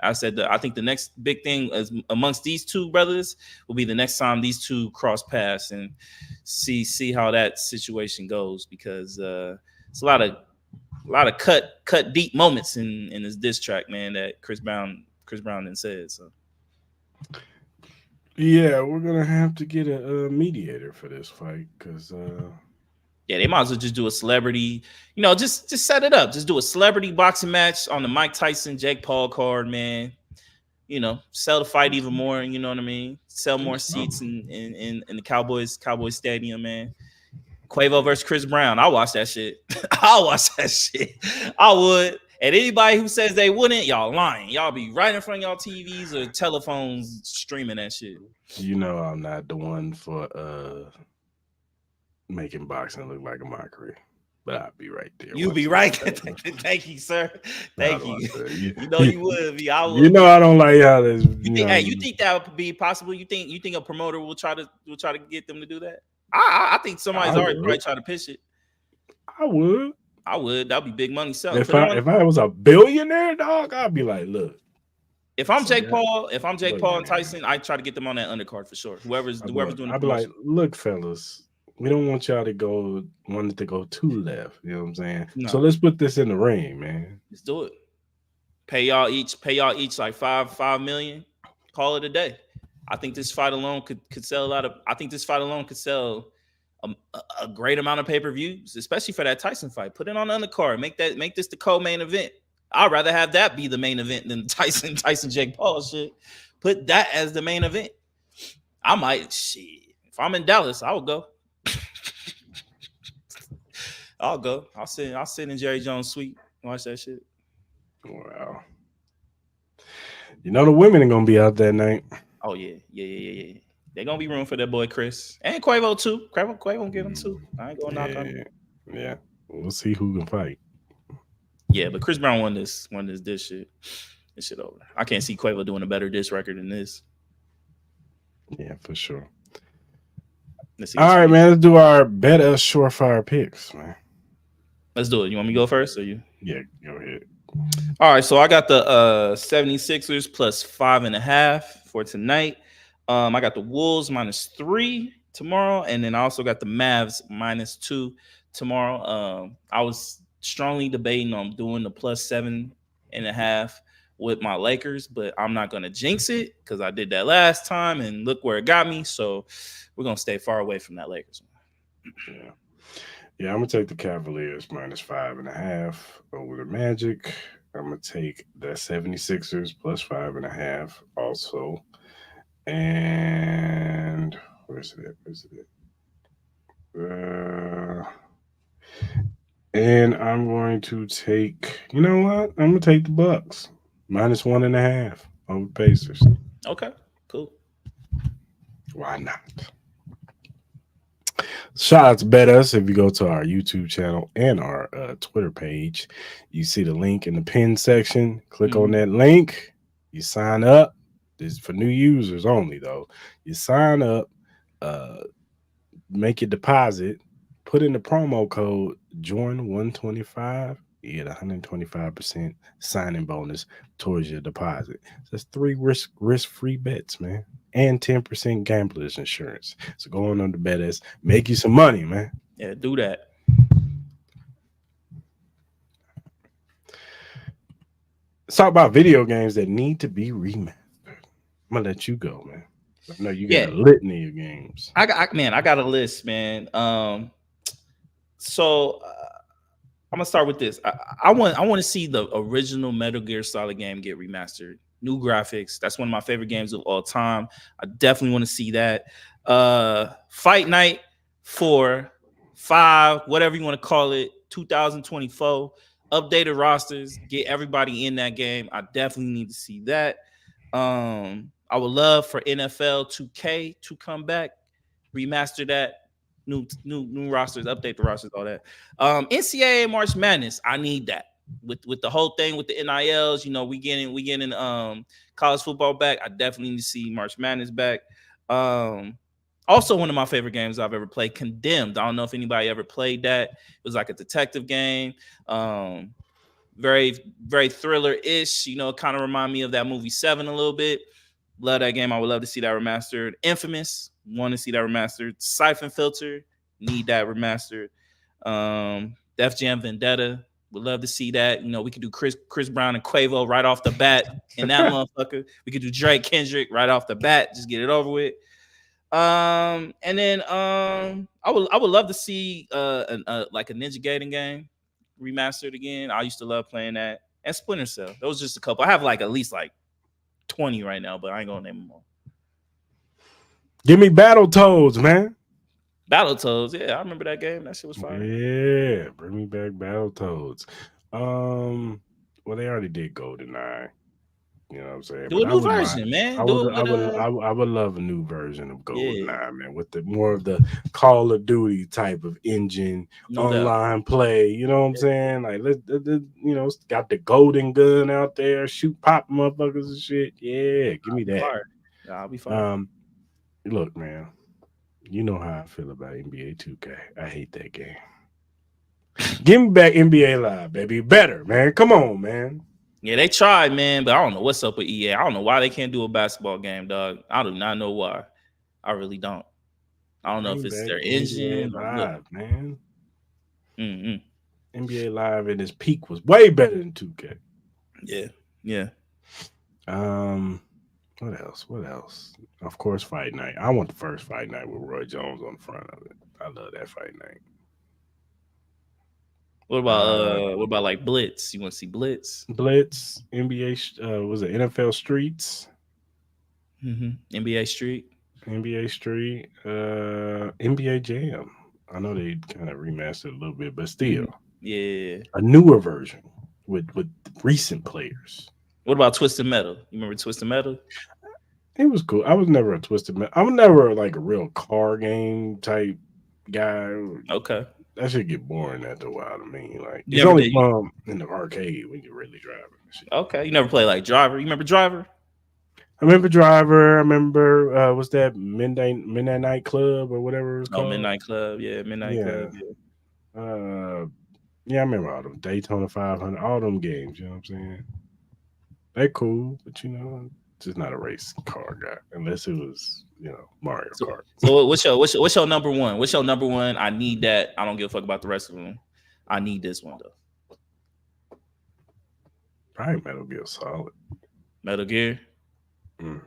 I think the next big thing is amongst these two brothers will be the next time these two cross paths and see how that situation goes because it's a lot of cut deep moments in this diss track, man, that Chris Brown then said. So Yeah, we're gonna have to get a mediator for this fight because yeah, they might as well just do a celebrity, just set it up. Just do a celebrity boxing match on the Mike Tyson, Jake Paul card, man. Sell the fight even more. You know what I mean? Sell more seats in the Cowboys Stadium, man. Quavo versus Chris Brown. I'll watch that shit. I'll watch that shit. I would. And anybody who says they wouldn't, y'all lying. Y'all be right in front of y'all TVs or telephones streaming that shit. I'm not the one for making boxing look like a mockery. But I'd be right there. You be right. Thank you, sir. Thank you. You would be. I would. I don't like how this. You think that would be possible? You think a promoter will try to get them to do that? I think somebody's already probably trying to pitch it. I would. That'd be big money selling. If I was a billionaire, dog, I'd be like, look. If I'm Jake Paul and Tyson, I try to get them on that undercard for sure. Whoever's doing the I'd be like, look, fellas, we don't want y'all to wanted to go too left. You know what I'm saying? No. So let's put this in the ring, man. Let's do it. Pay y'all each like $5 million. Call it a day. I think this fight alone could sell a lot of. I think this fight alone could sell a great amount of pay-per-views, especially for that Tyson fight. Put it on the undercard. Make this the co-main event. I'd rather have that be the main event than Tyson Jake Paul shit. Put that as the main event. I might shit. If I'm in Dallas, I will go. I'll go. I'll sit in Jerry Jones' suite and watch that shit. Wow. The women are gonna be out that night. Oh yeah. They're gonna be room for that boy Chris and Quavo too. Quavo get him too. I ain't gonna knock on him. Yeah, we'll see who can fight. Yeah, but Chris Brown won this shit. This shit over. I can't see Quavo doing a better diss record than this. Yeah, for sure. Let's see All what you right, get. man. Let's do our better surefire picks, man. Let's do it. You want me to go first or you? Yeah, go ahead. All right, so I got the 76ers plus 5.5 for tonight. I got the Wolves -3 tomorrow, and then I also got the Mavs -2 tomorrow. I was strongly debating on doing the +7.5 with my Lakers, but I'm not gonna jinx it because I did that last time and look where it got me. So we're gonna stay far away from that Lakers. Yeah. Yeah, I'm gonna take the Cavaliers -5.5 over the Magic. I'm gonna take the 76ers +5.5 also. And where's it at? Where's it at? And I'm going to take, you know what? I'm gonna take the Bucks -1.5 over Pacers. Okay, cool. Why not? Shout out to Bet Us. If you go to our YouTube channel and our Twitter page, you see the link in the pin section. Click on Mhm. that link. You sign up. This is for new users only, though. You sign up, uh, make your deposit, put in the promo code JOIN125. You get 125% signing bonus towards your deposit. So that's three risk free bets, man, and 10% gamblers insurance. So go on the Bet Us, make you some money, man. Yeah, do that. Let's talk about video games that need to be remastered. I'm gonna let you go, man. I know you got Yeah, a litany of games. man, I got a list, man. So I'm gonna start with this. I want to see the original Metal Gear Solid game get remastered, new graphics. That's one of my favorite games of all time. I definitely want to see that. Fight Night 4, 5, whatever you want to call it, 2024. Updated rosters, get everybody in that game. I definitely need to see that. I would love for NFL 2K to come back, remaster that, new rosters, update the rosters, all that. NCAA March Madness, I need that. With the whole thing with the NILs, we getting college football back. I definitely need to see March Madness back. Also one of my favorite games I've ever played, Condemned. I don't know if anybody ever played that. It was like a detective game. Very, very thriller-ish. Kind of remind me of that movie Seven a little bit. Love that game. I would love to see that remastered. Infamous, want to see that remastered. Siphon Filter, need that remastered. Def Jam Vendetta, would love to see that. We could do Chris Brown and Quavo right off the bat in that motherfucker. We could do Drake Kendrick right off the bat, just get it over with. And then I would love to see like a Ninja Gaiden game remastered again. I used to love playing that. And Splinter Cell. Those just a couple. I have like at least like 20 right now, but I ain't gonna name them all. Give me Battletoads, man. Battletoads, yeah, I remember that game. That shit was fire. Yeah, bring me back Battletoads. Well, they already did GoldenEye. You know what I'm saying? Do But a I new wouldn't mind. version, man. I Do would, it I with would, I would, I would love a new version of yeah, GoldenEye, man, with the more of the Call of Duty type of engine, no doubt. online play. You know what I'm Yeah, saying? Like, it's got the golden gun out there, shoot pop motherfuckers and shit. Yeah, give I'll me be that. fired. I'll be fired. Um, look, man, you know how I feel about NBA 2K. I hate that game. Give me back NBA Live, baby. Better, man. Come on, man. Yeah, they tried, man, but I don't know what's up with EA. I don't know why they can't do a basketball game, dog. I do not know why. I really don't. I don't know if Bring it's back their NBA engine or what. Live, man. Mm-hmm. NBA Live in its peak was way better than 2K. Yeah, yeah. Um, what else? What else? Of course, Fight Night. I want the first Fight Night with Roy Jones on the front of it. I love that Fight Night. Uh, What about like Blitz? You want to see Blitz? Blitz, NBA, was it NFL Streets, NBA Street. NBA Street, NBA Jam. I know they kind of remastered a little bit, but still Yeah. a newer version with recent players. What about Twisted Metal? You remember Twisted Metal? It was cool. I was never a Twisted Metal. I was never like a real car game type guy. Okay. That should get boring after a while to me. Like You it's never only did. fun in the arcade when you're really driving. And shit. Okay. You never play like Driver. You remember Driver? I remember Driver. I remember was that Midnight Night Club or whatever it was Oh, called. Midnight Club, yeah, Midnight Club, Yeah. yeah. Uh, yeah, I remember all them Daytona 500, all them games. You know what I'm saying? They cool, but just not a race car guy unless it was Mario So, Kart. what's your number one? What's your number one? I need that. I don't give a fuck about the rest of them. I need this one though. Probably Metal Gear Solid. Metal Gear. Hmm.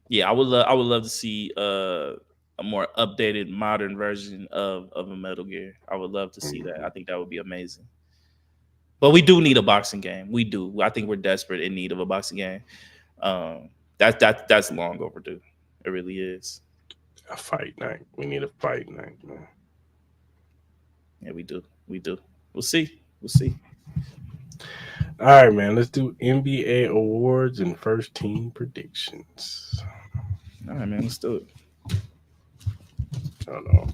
Yeah, I would love to see a more updated, modern version of a Metal Gear. I would love to see that. Hmm. I think that would be amazing. But we do need a boxing game. We do. I think we're desperate in need of a boxing game. That's long overdue. It really is. A fight night. We need a fight night, man. Yeah, we do. We do. We'll see. We'll see. All right, man. Let's do NBA awards and first team predictions. All right, man. Let's do it. I don't know.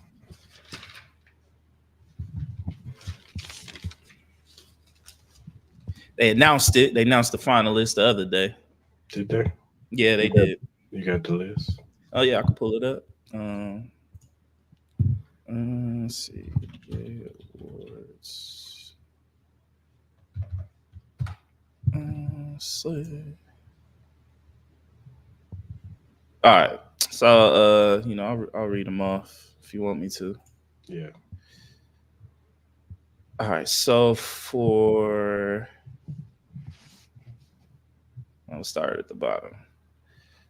They announced it. They announced the finalists the other day. Did they? Yeah, they You got, did. you got the list? Oh yeah, I can pull it up. Let's see. NBA awards. So, all right. So, I'll read them off if you want me to. Yeah. All right. So I'll start at the bottom.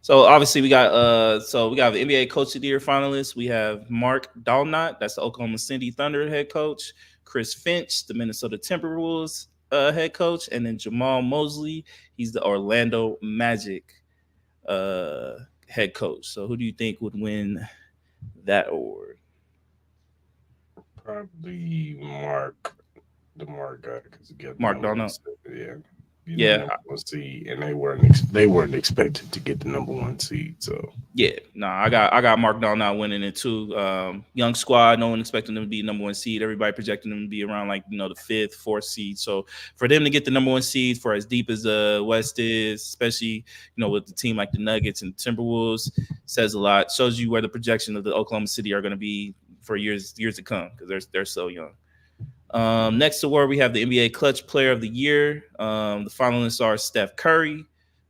So obviously we got the NBA Coach of the Year finalists. We have Mark Dahlnott, that's the Oklahoma City Thunder head coach. Chris Finch, the Minnesota Timberwolves head coach, and then Jamal Mosley, he's the Orlando Magic head coach. So who do you think would win that award? Probably Mark, the Mark guy, because he got the Mark number one Dahlnott. seed. Yeah. Yeah, Number one seed, and they weren't expected to get the number one seed. So yeah. No, I got Mark Dahlnott winning it too. Young squad, no one expecting them to be number one seed. Everybody projecting them to be around like the fifth, fourth seed. So for them to get the number one seed for as deep as the West is, especially with the team like the Nuggets and Timberwolves, says a lot. Shows you where the projection of the Oklahoma City are going to be for years to come because they're so young. Next award, we have the NBA Clutch Player of the Year. The finalists are Steph Curry,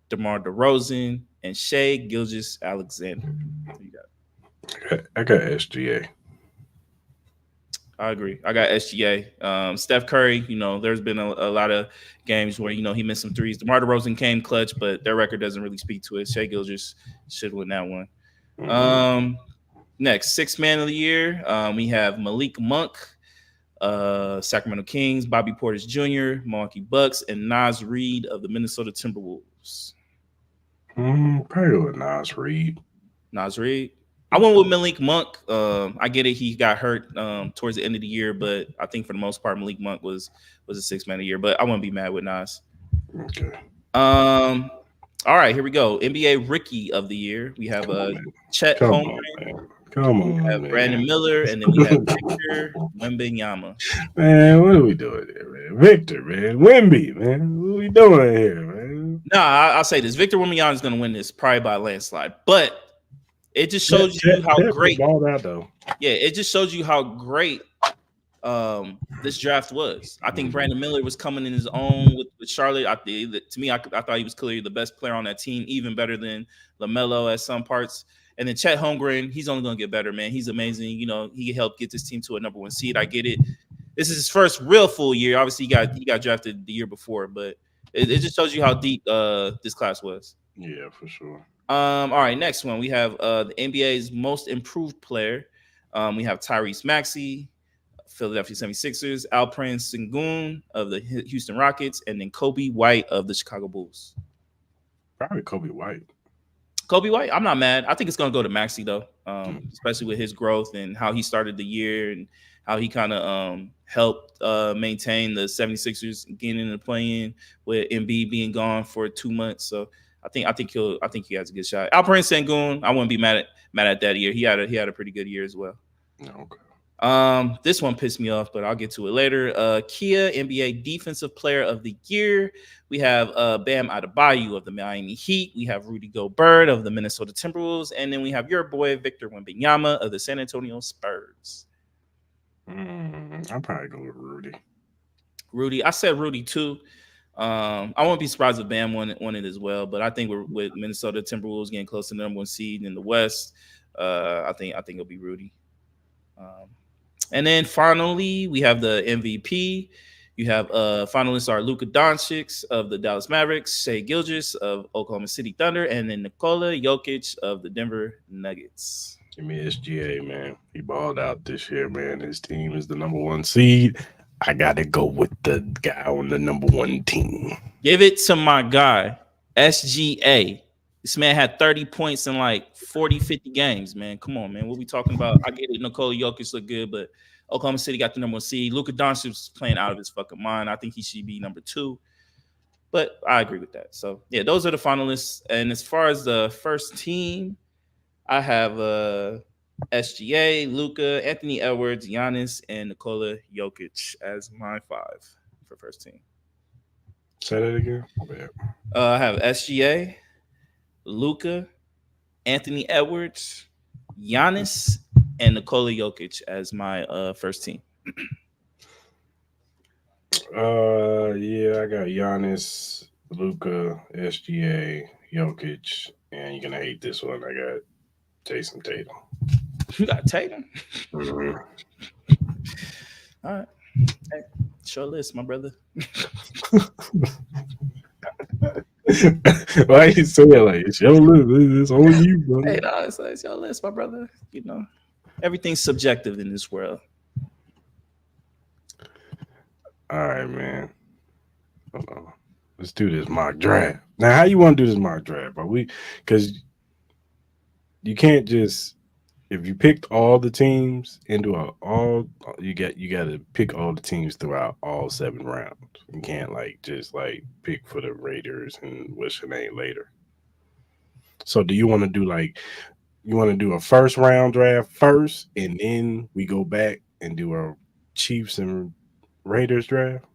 DeMar DeRozan, and Shai Gilgeous-Alexander. You got I got SGA. I agree. I got SGA. Steph Curry, there's been a lot of games where, he missed some threes. DeMar DeRozan came clutch, but their record doesn't really speak to it. Shai Gilgeous should win that one. Mhm. Next, Sixth Man of the Year. We have Malik Monk, Sacramento Kings, Bobby Portis Jr., Milwaukee Bucks, and Naz Reid of the Minnesota Timberwolves. Probably with Nas Reed. Naz Reid. I went with Malik Monk. I get it; he got hurt towards the end of the year, but I think for the most part, Malik Monk was a Sixth Man of the Year. But I wouldn't be mad with Nas. Okay. All right, here we go. NBA Rookie of the Year. We have Come on, man. Chet Come Holmgren. on, man. Come We on, have Brandon man. Miller, and then we have Victor Wembanyama. Man, what are we doing here, man? Victor, man. Wimby, man. What are we doing here, man? No, I'll say this: Victor Wembanyama is going to win this probably by a landslide. But it just shows you how great. Balled out though. Yeah, it just shows you how great this draft was. I think Brandon Miller was coming in his own with Charlotte. To me, I thought he was clearly the best player on that team, even better than LaMelo at some parts. And then Chet Holmgren, he's only going to get better, man. He's amazing. He helped get this team to a number one seed. I get it. This is his first real full year. Obviously, he got drafted the year before, but it just shows you how deep this class was. Yeah, for sure. All right, next one. We have the NBA's most improved player. We have Tyrese Maxey, Philadelphia 76ers, Alperen Sengun of the Houston Rockets, and then Kobe White of the Chicago Bulls. Probably Kobe White. Kobe White, I'm not mad. I think it's going to go to Maxey, though, especially with his growth and how he started the year and how he kind of helped maintain the 76ers getting in the play-in with Embiid being gone for 2 months. So I think he has a good shot. Alperen Sengun, I wouldn't be mad at that year. He had a pretty good year as well. Okay. This one pissed me off, but I'll get to it later. Kia NBA Defensive Player of the Year. We have Bam Adebayo of the Miami Heat. We have Rudy Gobert of the Minnesota Timberwolves, and then we have your boy Victor Wembanyama of the San Antonio Spurs. I'll probably go with Rudy. Rudy, I said Rudy too. I won't be surprised if Bam won it as well, but I think with Minnesota Timberwolves getting close to the number one seed in the West, I think it'll be Rudy. Um, And then finally, we have the MVP. You have finalists are Luka Doncic of the Dallas Mavericks, Shai Gilgeous of Oklahoma City Thunder, and then Nikola Jokic of the Denver Nuggets. Give me SGA, man. He balled out this year, man. His team is the number one seed. I got to go with the guy on the number one team. Give it to my guy, SGA. This man had 30 points in like 40, 50 games, man. Come on, man. What we talking about? I get it. Nikola Jokic look good, but Oklahoma City got the number one seed. Luka Doncic was playing out of his fucking mind. I think he should be number two. But I agree with that. So, yeah, those are the finalists. And as far as the first team, I have SGA, Luka, Anthony Edwards, Giannis, and Nikola Jokic as my five for first team. Say that again. I have SGA, Luka, Anthony Edwards, Giannis, and Nikola Jokic as my first team. Yeah, I got Giannis, Luca, SGA, Jokic, and you're gonna hate this one. I got Jason Tatum. You got Tatum. Mm-hmm. All right. Hey, show list, my brother. Why you say it like it's your list? It's on you, bro. Hey, no, it's your list, my brother. You know, everything's subjective in this world. All right, man. Hold on. Let's do this mock draft. Now, how you want to do this mock draft? But because you can't just if you picked all the teams into all you got to pick all the teams throughout all 7 rounds. You can't just pick for the Raiders and what's your name later. So do you want to do you want to do a first round draft first and then we go back and do a Chiefs and Raiders draft?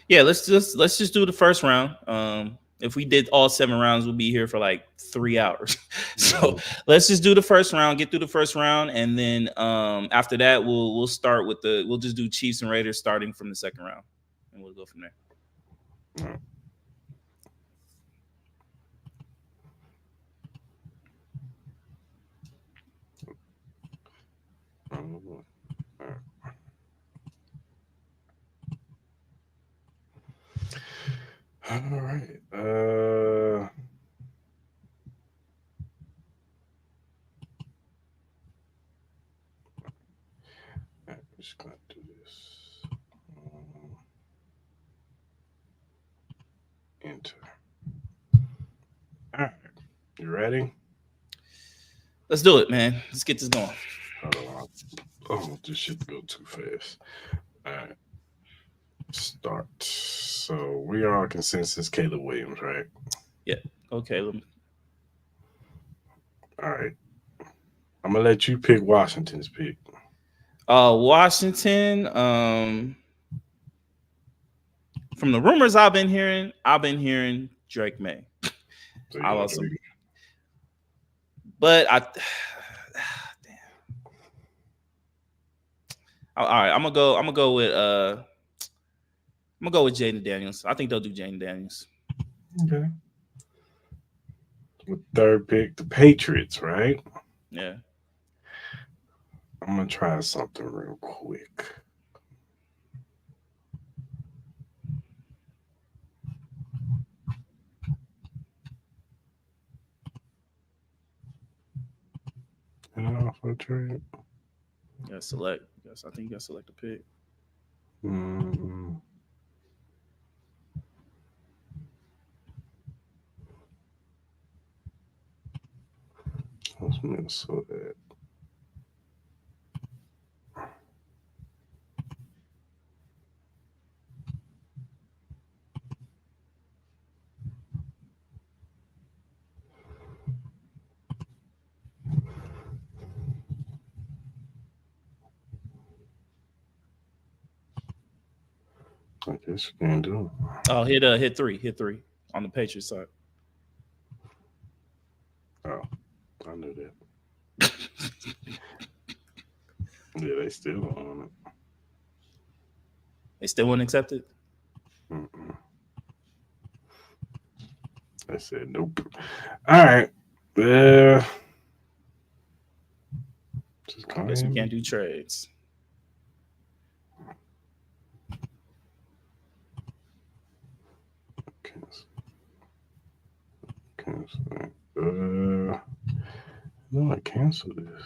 Yeah, let's just do the first round. If we did all 7 rounds, we'll be here for like 3 hours. So let's just do the first round, get through the first round, and then after that we'll start with we'll just do Chiefs and Raiders starting from the second round, and we'll go from there. All right. All right. I'm just gonna do this. Enter. All right. You ready? Let's do it, man. Let's get this going. Hold on. Oh, this shit go too fast. All right. Start. So we are consensus Caleb Williams, right? Yeah. Okay. All right. I'm gonna let you pick Washington's pick. Washington. From the rumors I've been hearing Drake May. So I also, but I. Damn. All right, I'm gonna go with Jaden Daniels. I think they'll do Jaden Daniels. Okay. With third pick, the Patriots, right? Yeah. I'm gonna try something real quick. For trade. Yeah, select. Yes, I think you got to select a pick. Mm-hmm. What's Minnesota? I guess you can do it. Oh, hit three on the Patriots side. Oh, I knew that. Yeah, they still on They still wouldn't accept it. it. I said nope. All right. Just I go guess we ahead. can't do trades. Cancel. Cancel. No, I canceled this.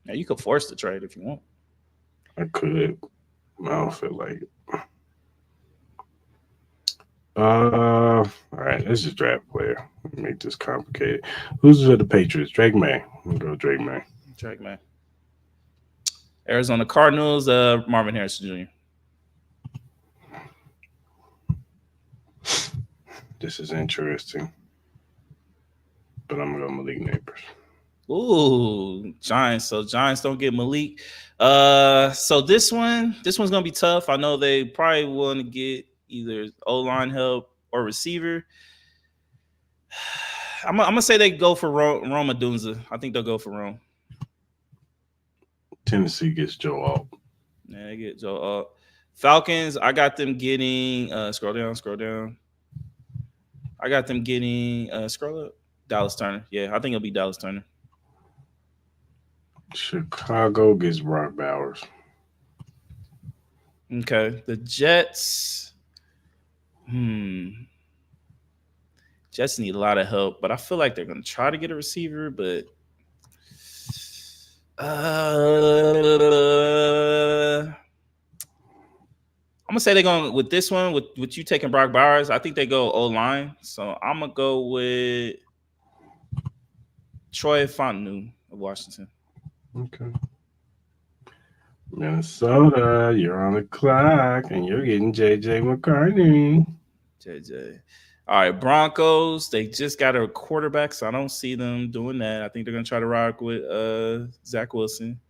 Now you could force the trade if you want. I could. I don't feel like it. All right, let's just draft a player. Make this complicated. Who's the Patriots? Drake May. I'm gonna go Drake May. Drake, man. Arizona Cardinals, Marvin Harrison Jr. This is interesting, but I'm gonna go Malik Neighbors. Ooh, Giants. So Giants don't get Malik. So this one's gonna be tough. I know they probably want to get either O-line help or receiver. I'm gonna say they go for Roma Dunza. I think they'll go for Rome. Tennessee gets Joe Alt. Yeah, they get Joe. Falcons. I got them getting. Scroll down. I got them getting. Scroll up. Dallas Turner. Yeah, I think it'll be Dallas Turner. Chicago gets Brock Bowers. Okay, the Jets. Jets need a lot of help, but I feel like they're going to try to get a receiver. But I'm gonna say they're going with this one with you taking Brock Bowers. I think they go O line, so I'm gonna go with Troy Fontenot of Washington. Okay. Minnesota, you're on the clock, and you're getting JJ McCartney. JJ. All right, Broncos. They just got a quarterback, so I don't see them doing that. I think they're gonna try to rock with Zach Wilson.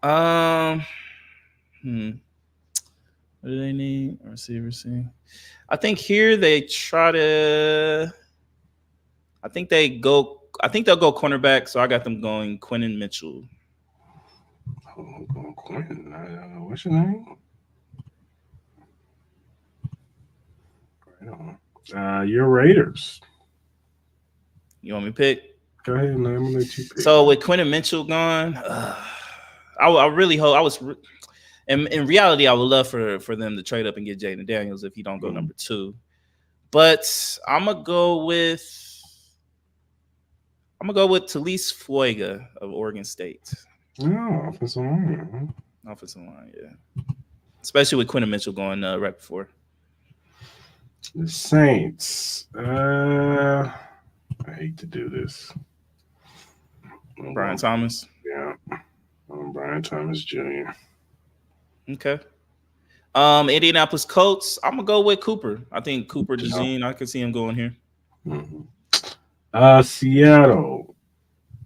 What do they need? Receiver C. I think here they try to. I think they'll go cornerback. So I got them going Quentin Mitchell. Oh, Quentin. What's your name? Right on. Your Raiders. You want me to pick? Go ahead, man. I'm gonna let you pick. So with Quentin Mitchell gone, I really hope I was. In reality, I would love for them to trade up and get Jaden Daniels if he don't go number 2. But I'm gonna go with Talise Fuega of Oregon State. Oh, offensive line. Offensive line, yeah. Especially with Quentin Mitchell going right before. The Saints. I hate to do this. Brian Thomas. Yeah. Brian Thomas Jr. Okay. Indianapolis Colts. I'm gonna go with Cooper. I think Cooper DeJean. I can see him going here. Seattle.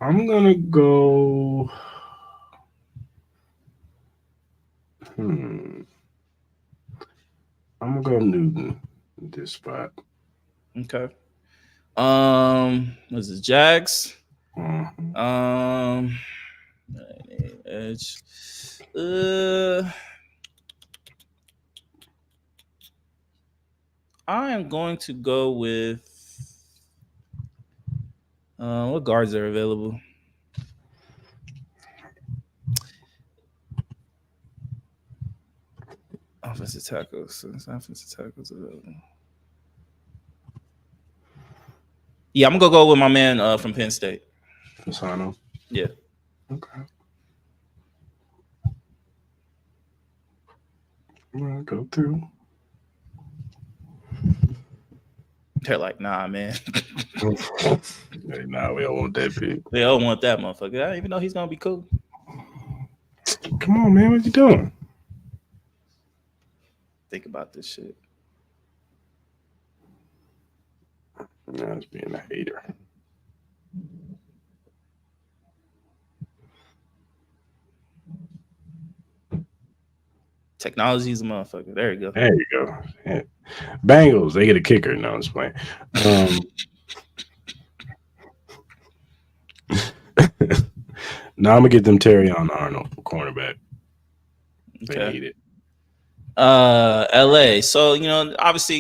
I'm gonna go. I'm gonna go Newton in this spot. Okay. Was it Jags? Edge. I am going to go with what guards are available? Offensive tackles available. Yeah, I'm gonna go with my man from Penn State. Fasano. Yeah. Okay. I'm gonna go through. They're like, nah, man. Hey, nah, we don't want that pick. They don't want that motherfucker. I don't even know he's gonna be cool. Come on, man. What you doing? Think about this shit. Now it's being a hater. Technology is a motherfucker. There you go. There you go. Yeah. Bengals, they get a kicker. No, I'm just playing. Um, now I'm gonna get them Terry on Arnold, cornerback. They Okay. need it. LA. So obviously,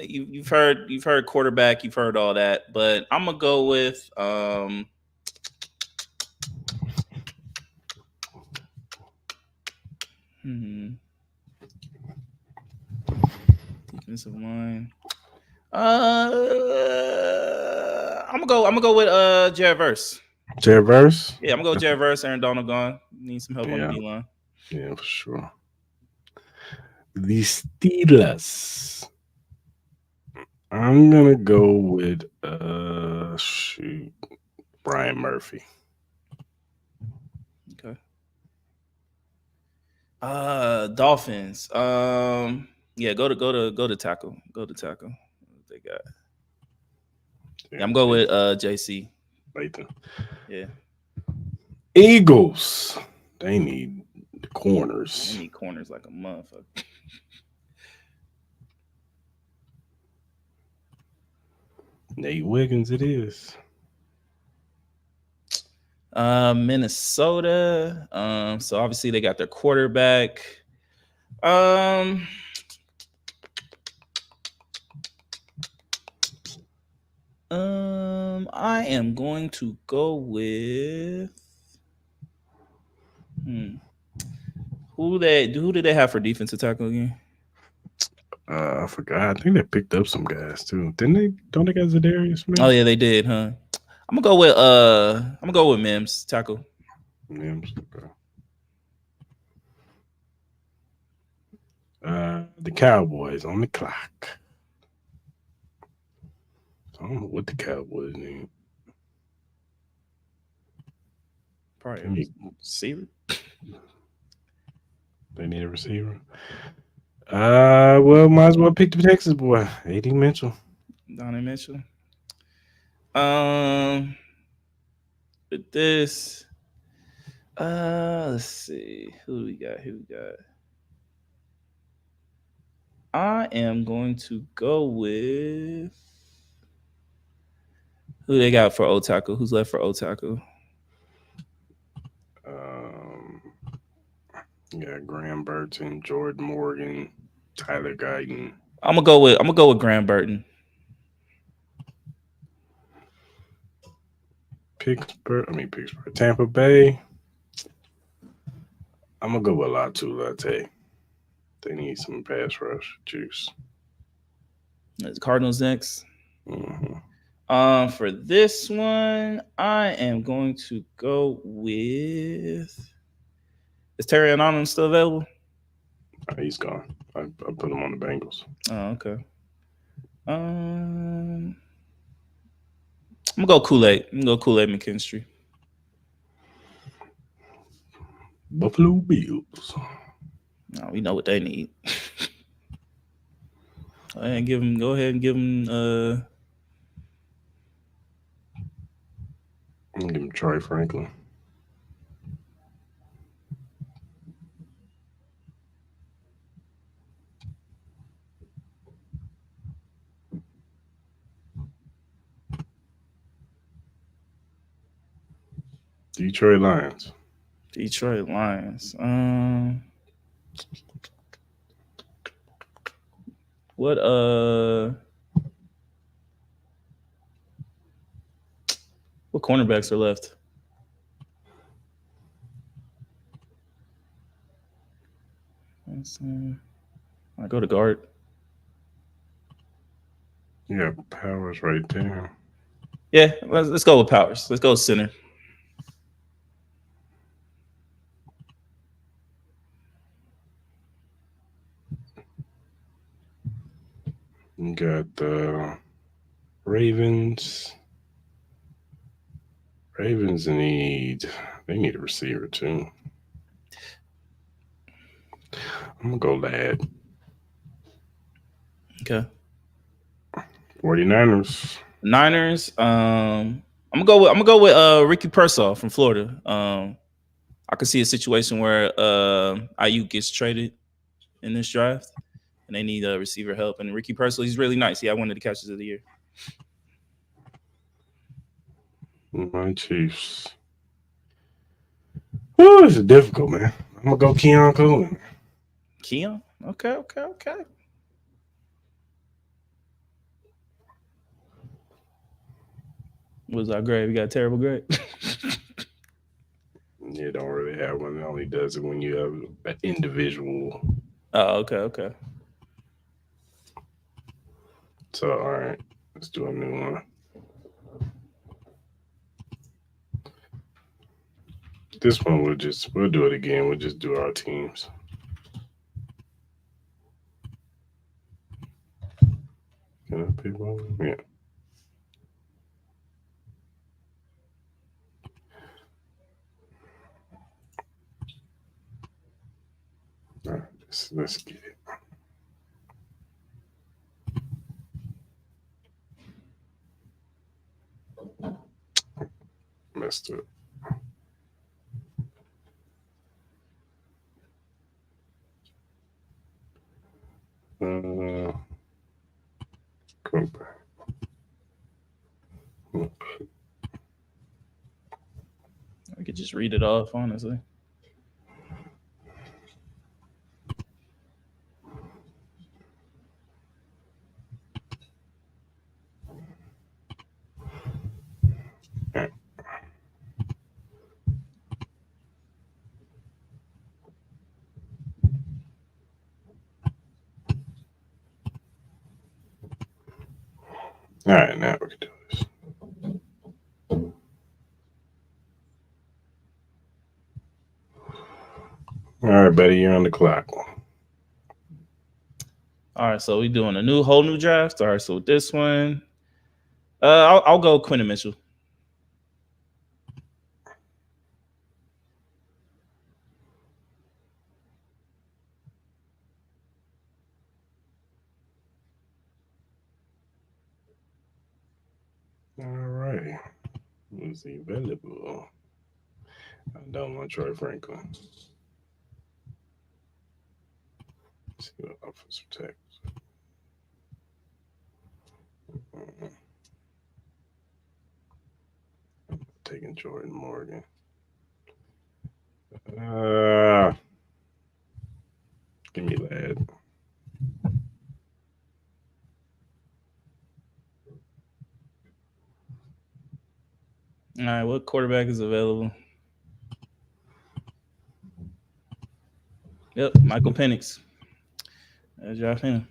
you've heard quarterback, you've heard all that, but I'm gonna go with hmm, defensive line. I'm gonna go with Jared Verse. Jared Verse. Yeah, I'm gonna go with Jared Verse. Aaron Donald gone. Need some help on the Yeah, D line. yeah, for sure. The Steelers. I'm gonna go with shoot, Brian Murphy. Okay. Dolphins. Yeah, go to tackle. Go to tackle. What they got. Yeah, I'm going with JC. Lathan. Yeah. Eagles. They need the They corners. need corners like a motherfucker. Nate Wiggins, it is. Minnesota. So obviously they got their quarterback. Um, I am going to go with who did they have for defensive tackle again? I forgot. I think they picked up some guys too. Didn't they? Don't they got Zadarius Smith? Oh yeah, they did, huh? I'm gonna go with Mims tackle. Mims, okay. The Cowboys on the clock. I don't know what the Cowboys need. Probably They need, receiver. they need a receiver. Well, might as well pick the Texas boy, AD Mitchell. Donnie Mitchell. Um, with this, let's see who do we got. Who we got? I am going to go with who they got for Otaku. Who's left for Otaku? Um, yeah, Graham Burton, Jordan Morgan, Tyler Guyton. I'm gonna go with Graham Burton. Pittsburgh, Tampa Bay. I'm gonna go with Latu Latte. They need some pass rush juice. The Cardinals next. Hmm. For this one, I am going to go with. Is Terry Anonymous still available? He's gone. I put him on the Bengals. Oh, okay. I'm gonna go Kool-Aid. I'm gonna go Kool-Aid McKinstry. Buffalo Bills. No, we know what they need. Go ahead and give him. I'm gonna give him Troy Franklin. Detroit Lions. Detroit Lions. What what cornerbacks are left? I go to guard. You got Powers right there. Yeah, let's go with Powers. Let's go center. You got the Ravens. Ravens they need a receiver too. I'm gonna go Lad. Okay. 49ers. Niners. I'm gonna go with Ricky Pearsall from Florida. I could see a situation where Ayuk gets traded. in this draft, and they need receiver help. And Ricky Purcell, he's really nice. He had one of the catches of the year. My Chiefs. Oh, this is difficult, man. I'm gonna go Keon Coleman. Keon? Okay, okay, okay. What's our grade? We got a terrible grade. You don't really have one. It only does it when you have an individual. Oh, okay, okay. So, all right, let's do a new one. This one we'll do it again. We'll just do our teams. Can I pick one? Yeah. All right, let's get it. Messed up. Go back. I could just read it off, honestly. All right, now we can do this. All right, buddy, you're on the clock. All right, so we doing a whole new draft. All right, so with this one, I'll go Quentin Mitchell. All right, who's available? I don't want Troy Franklin. Let's see what offensive tackles. I'm taking Jordan Morgan. Give me that. All right, what quarterback is available? Yep, Michael Penix. Draft him.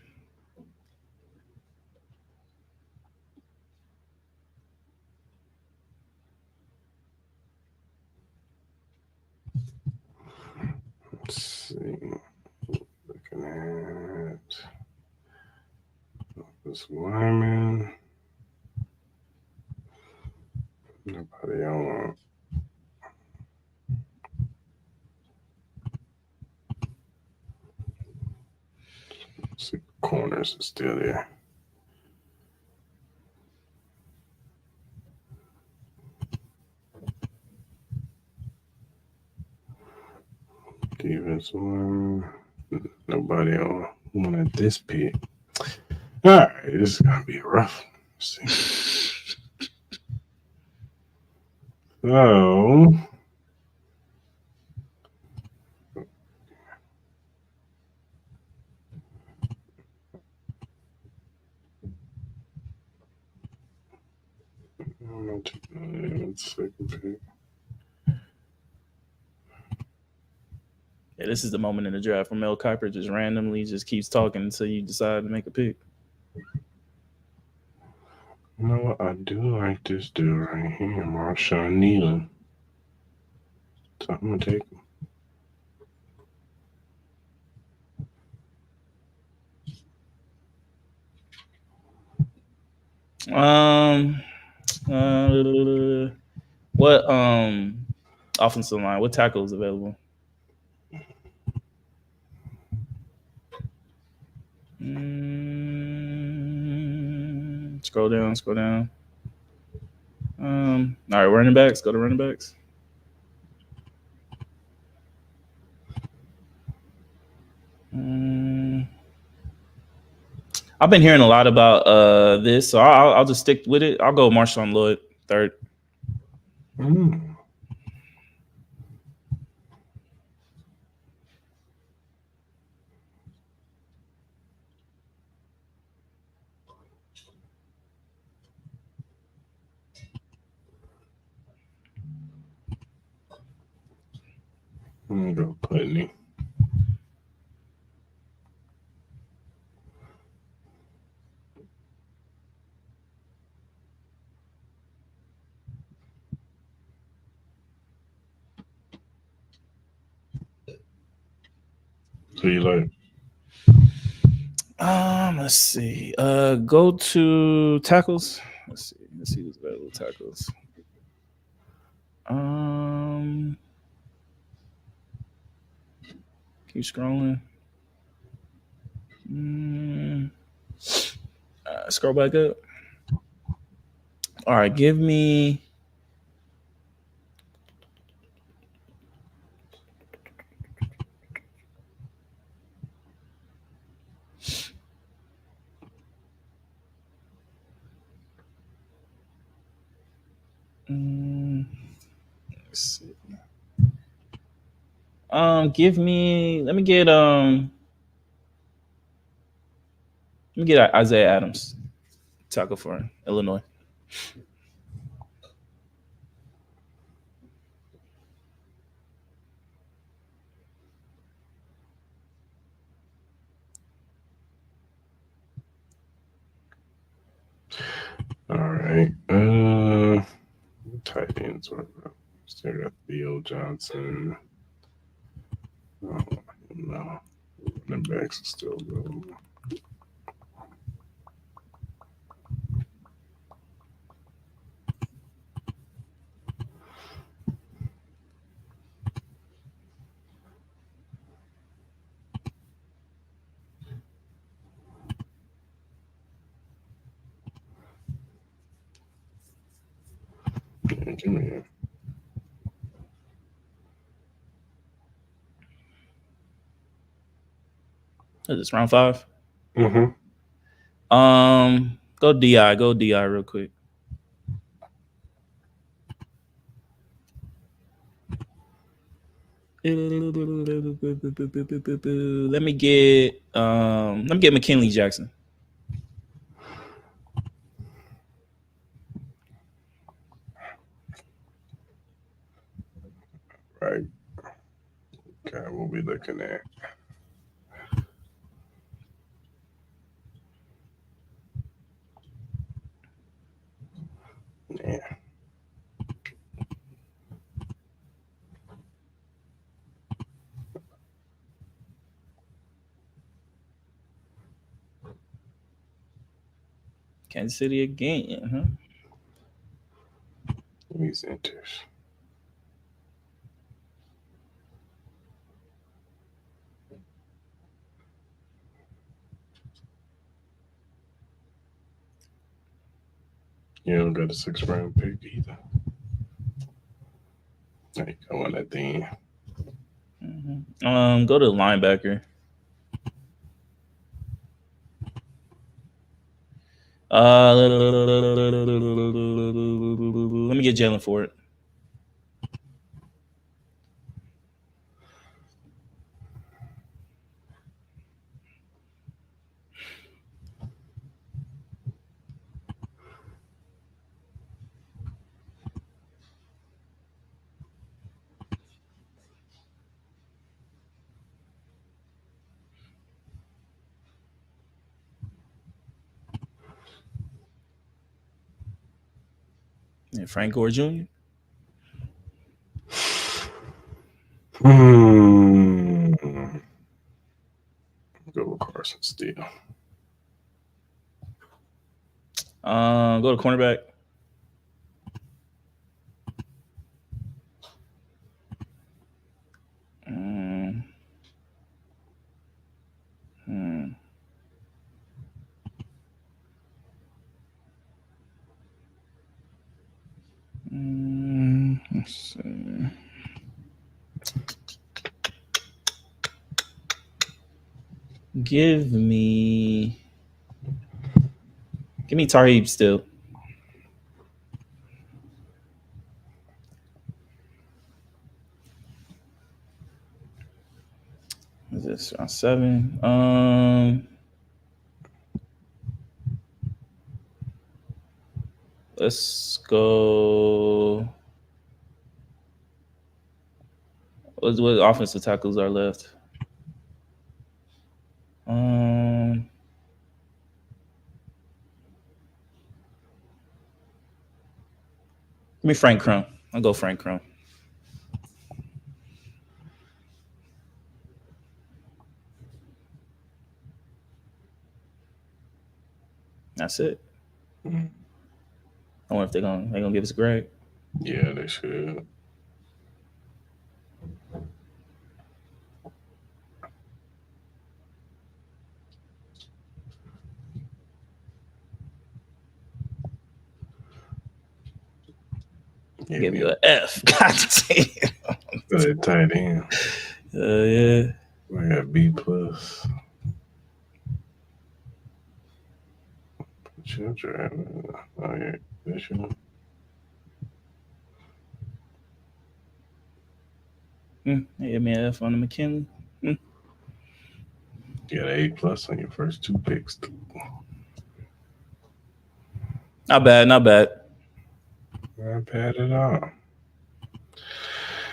Let's see. Looking at this lineman. Nobody I want. See, corners are still there. Defense one. Nobody on one at this pick. All right, this is gonna be rough. Let's see. So second pick. Yeah, this is the moment in the draft where Mel Kiper just randomly just keeps talking until you decide to make a pick. You know what? I do like this dude right here, Marshawn Nealon. So I'm gonna take him. What offensive line? What tackle is available? Scroll down, scroll down. All right, running backs. Go to running backs. I've been hearing a lot about this, so I'll just stick with it. I'll go Marshawn Lloyd third. Mm. I'm gonna go Putney. So you like? Let's see. Go to tackles. Let's see. Let's see who's available tackles. Um, keep scrolling. Mm, scroll back up. All right, give me. Mm, let's see. Give me. Let me get Isaiah Adams, tackle for Illinois. All right. Tight ends. Still got Theo Johnson. Oh, no. The backs are still good. Yeah, give me that. Is this round five? Mm-hmm. Go Di. Go Di real quick. Let me get McKinley Jackson. Right. Okay, we'll be looking at. Yeah. Kansas City again, huh? These enters. You don't got a 6th round pick either. There you go on that thing. Go to linebacker. Let me get Jalen Ford. Yeah, Frank Gore Jr. Hmm. Go with Carson Steele. Go to cornerback. Um, hmm. Let's see. Give me. Give me Tarheeb still. Is this round 7? Let's go. What offensive tackles are left? Um, Give me Frank Crumb. I'll go Frank Crumb. That's it. Mm. I wonder if they're gonna give us a grade. Yeah, they should. I'll Give give me you an F. God a tight end. damn. Yeah. I got B plus. Children. Oh yeah, this one. They gave me an F on the McKinley. You got an A plus on your first two picks. Not bad. Not bad. Not bad at all.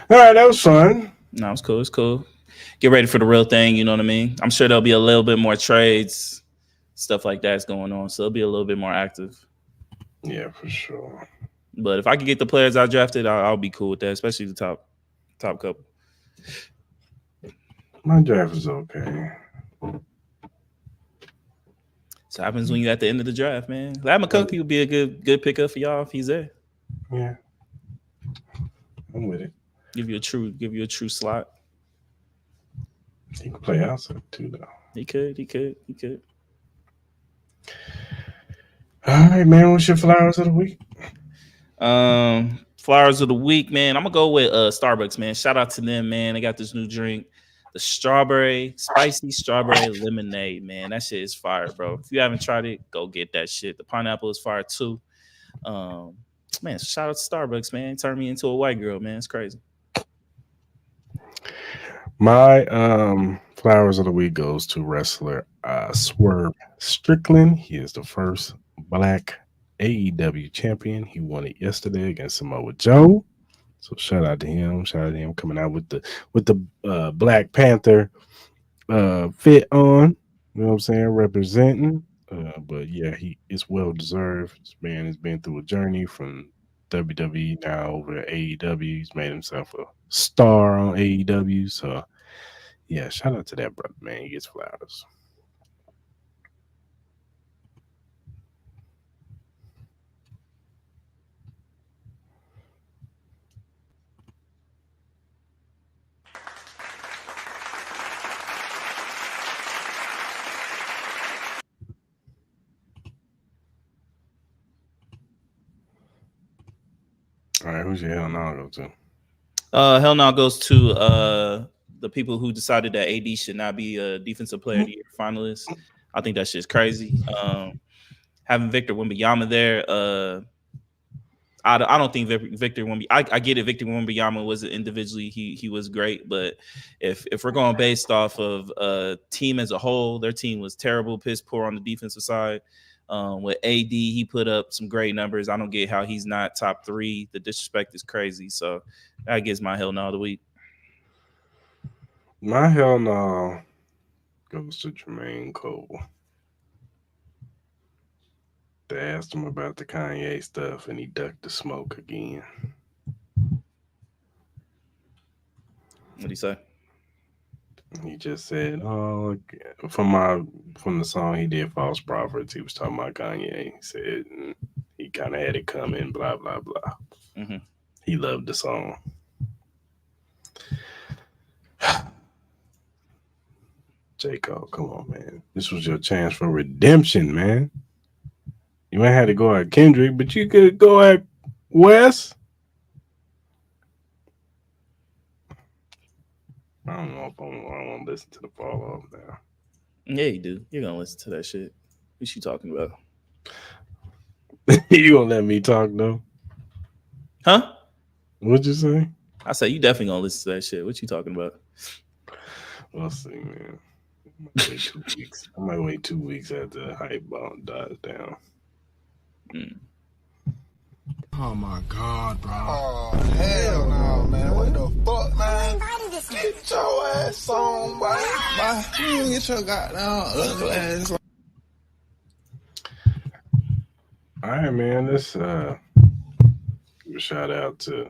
All right, that was fun. No, it's cool. It's cool. Get ready for the real thing. You know what I mean? I'm sure there'll be a little bit more trades, stuff like that's going on. So it'll be a little bit more active. Yeah, for sure. But if I could get the players I drafted, I'll be cool with that, especially the top couple. My draft is okay. So happens when you're at the end of the draft, man. Lad McConkey would be a good pickup for y'all if he's there. Yeah, I'm with it. Give you a true slot. He can play outside too, though. He could. All right, man. What's your flowers of the week? Flowers of the week, man. I'm gonna go with Starbucks, man. Shout out to them, man. They got this new drink, the spicy strawberry lemonade, man. That shit is fire, bro. If you haven't tried it, go get that shit. The pineapple is fire too. Man, shout out to Starbucks, man. Turned me into a white girl, man. It's crazy. My flowers of the week goes to wrestler Swerve Strickland. He is the first black AEW champion. He won it yesterday against Samoa Joe. So shout out to him. Shout out to him coming out with the Black Panther fit on. You know what I'm saying? Representing. But yeah, he is well deserved. This man has been through a journey from WWE now over to AEW. He's made himself a star on AEW. So yeah, shout out to that brother, man. He gets flowers. All right, who's your hell now go to? Hell no goes to the people who decided that AD should not be a defensive player of the year finalist. I think that shit's crazy. Having Victor Wembanyama there, I don't think Victor Wembanyama. I get it. Victor Wembanyama was individually he was great, but if we're going based off of team as a whole, their team was terrible, piss poor on the defensive side. With AD, he put up some great numbers. I don't get how he's not top 3. The disrespect is crazy. So that gets my hell no of the week. My hell no goes to Jermaine Cole. They asked him about the Kanye stuff and he ducked the smoke again. What do you say? He just said, "Oh, from the song he did, False Prophets." He was talking about Kanye. He said he kind of had it coming. Blah blah blah. Mm-hmm. He loved the song. J. Cole, come on, man. This was your chance for redemption, man. You ain't had to go at Kendrick, but you could go at Wes. I don't know if I want to listen to the follow up now. Yeah, you do. You're gonna listen to that shit. What you talking about? You gonna let me talk though? Huh? What'd you say? I said you definitely gonna listen to that shit. What you talking about? We'll see, man. Wait 2 weeks. I might wait 2 weeks after the hype bomb dies down. Mm. Oh my god, bro. Oh, hell no, man. What the fuck, man? Get your ass on, boy. You get your goddamn ugly ass on. All right, man. Let's give a shout out to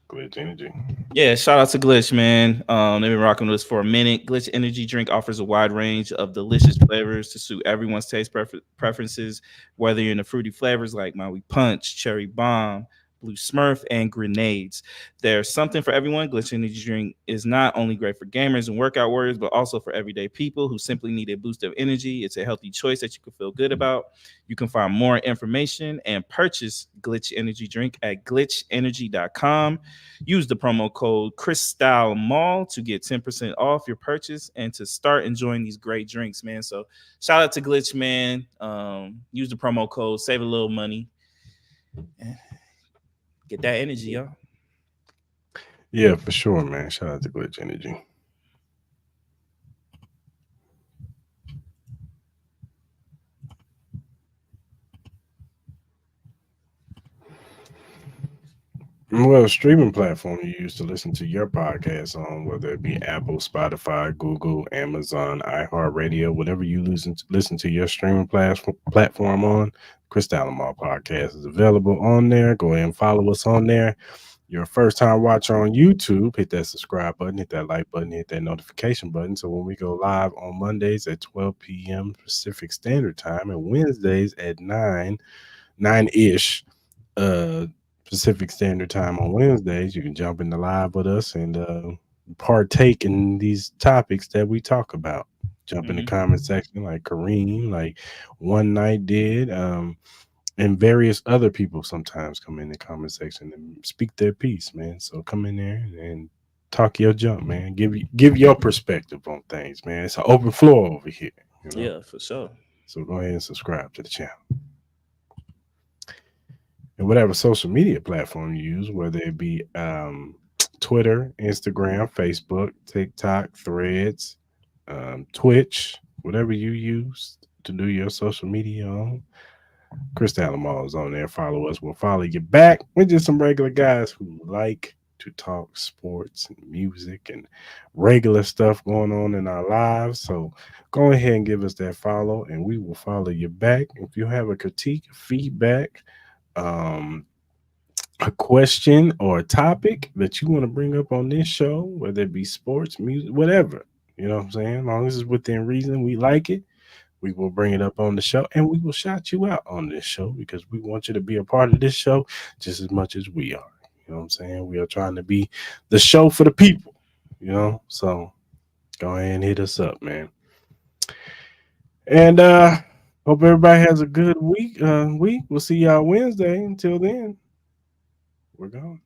Glitch Energy. Yeah, shout out to Glitch, man. They've been rocking with us for a minute. Glitch Energy Drink offers a wide range of delicious flavors to suit everyone's taste preferences, whether you're into fruity flavors like Maui Punch, Cherry Bomb, Blue Smurf, and Grenades. There's something for everyone. Glitch Energy Drink is not only great for gamers and workout warriors, but also for everyday people who simply need a boost of energy. It's a healthy choice that you can feel good about. You can find more information and purchase Glitch Energy Drink at glitchenergy.com. Use the promo code Mall to get 10% off your purchase and to start enjoying these great drinks, man. So shout out to Glitch, man. Use the promo code, save a little money. Get that energy, y'all. Yeah, for sure, man. Shout out to Glitch Energy. Well, streaming platform you use to listen to your podcast on, whether it be Apple, Spotify, Google, Amazon, iHeartRadio, whatever you listen to your streaming platform on, Cris and Mal podcast is available on there. Go ahead and follow us on there. You're a first time watcher on YouTube, hit that subscribe button, hit that like button, hit that notification button. So when we go live on Mondays at 12 p.m. Pacific Standard Time and Wednesdays at 9 ish uh Pacific Standard Time on Wednesdays, you can jump in the live with us and partake in these topics that we talk about. Jump in the comment section like Kareem, like One Night did, and various other people sometimes come in the comment section and speak their piece, man. So come in there and talk your jump, man. Give your perspective on things, man. It's an open floor over here, you know. Yeah, for sure. So go ahead and subscribe to the channel. And whatever social media platform you use, whether it be Twitter, Instagram, Facebook, TikTok, Threads, Twitch, whatever you use to do your social media on, Cris and Mal is on there. Follow us. We'll follow you back. We're just some regular guys who like to talk sports and music and regular stuff going on in our lives. So go ahead and give us that follow, and we will follow you back. If you have a critique, feedback, um, a question or a topic that you want to bring up on this show, whether it be sports, music, whatever, you know what I'm saying? As long as it's within reason, we like it. We will bring it up on the show and we will shout you out on this show because we want you to be a part of this show just as much as we are. You know what I'm saying? We are trying to be the show for the people, you know? So go ahead and hit us up, man. And hope everybody has a good week. We'll see y'all Wednesday. Until then, we're gone.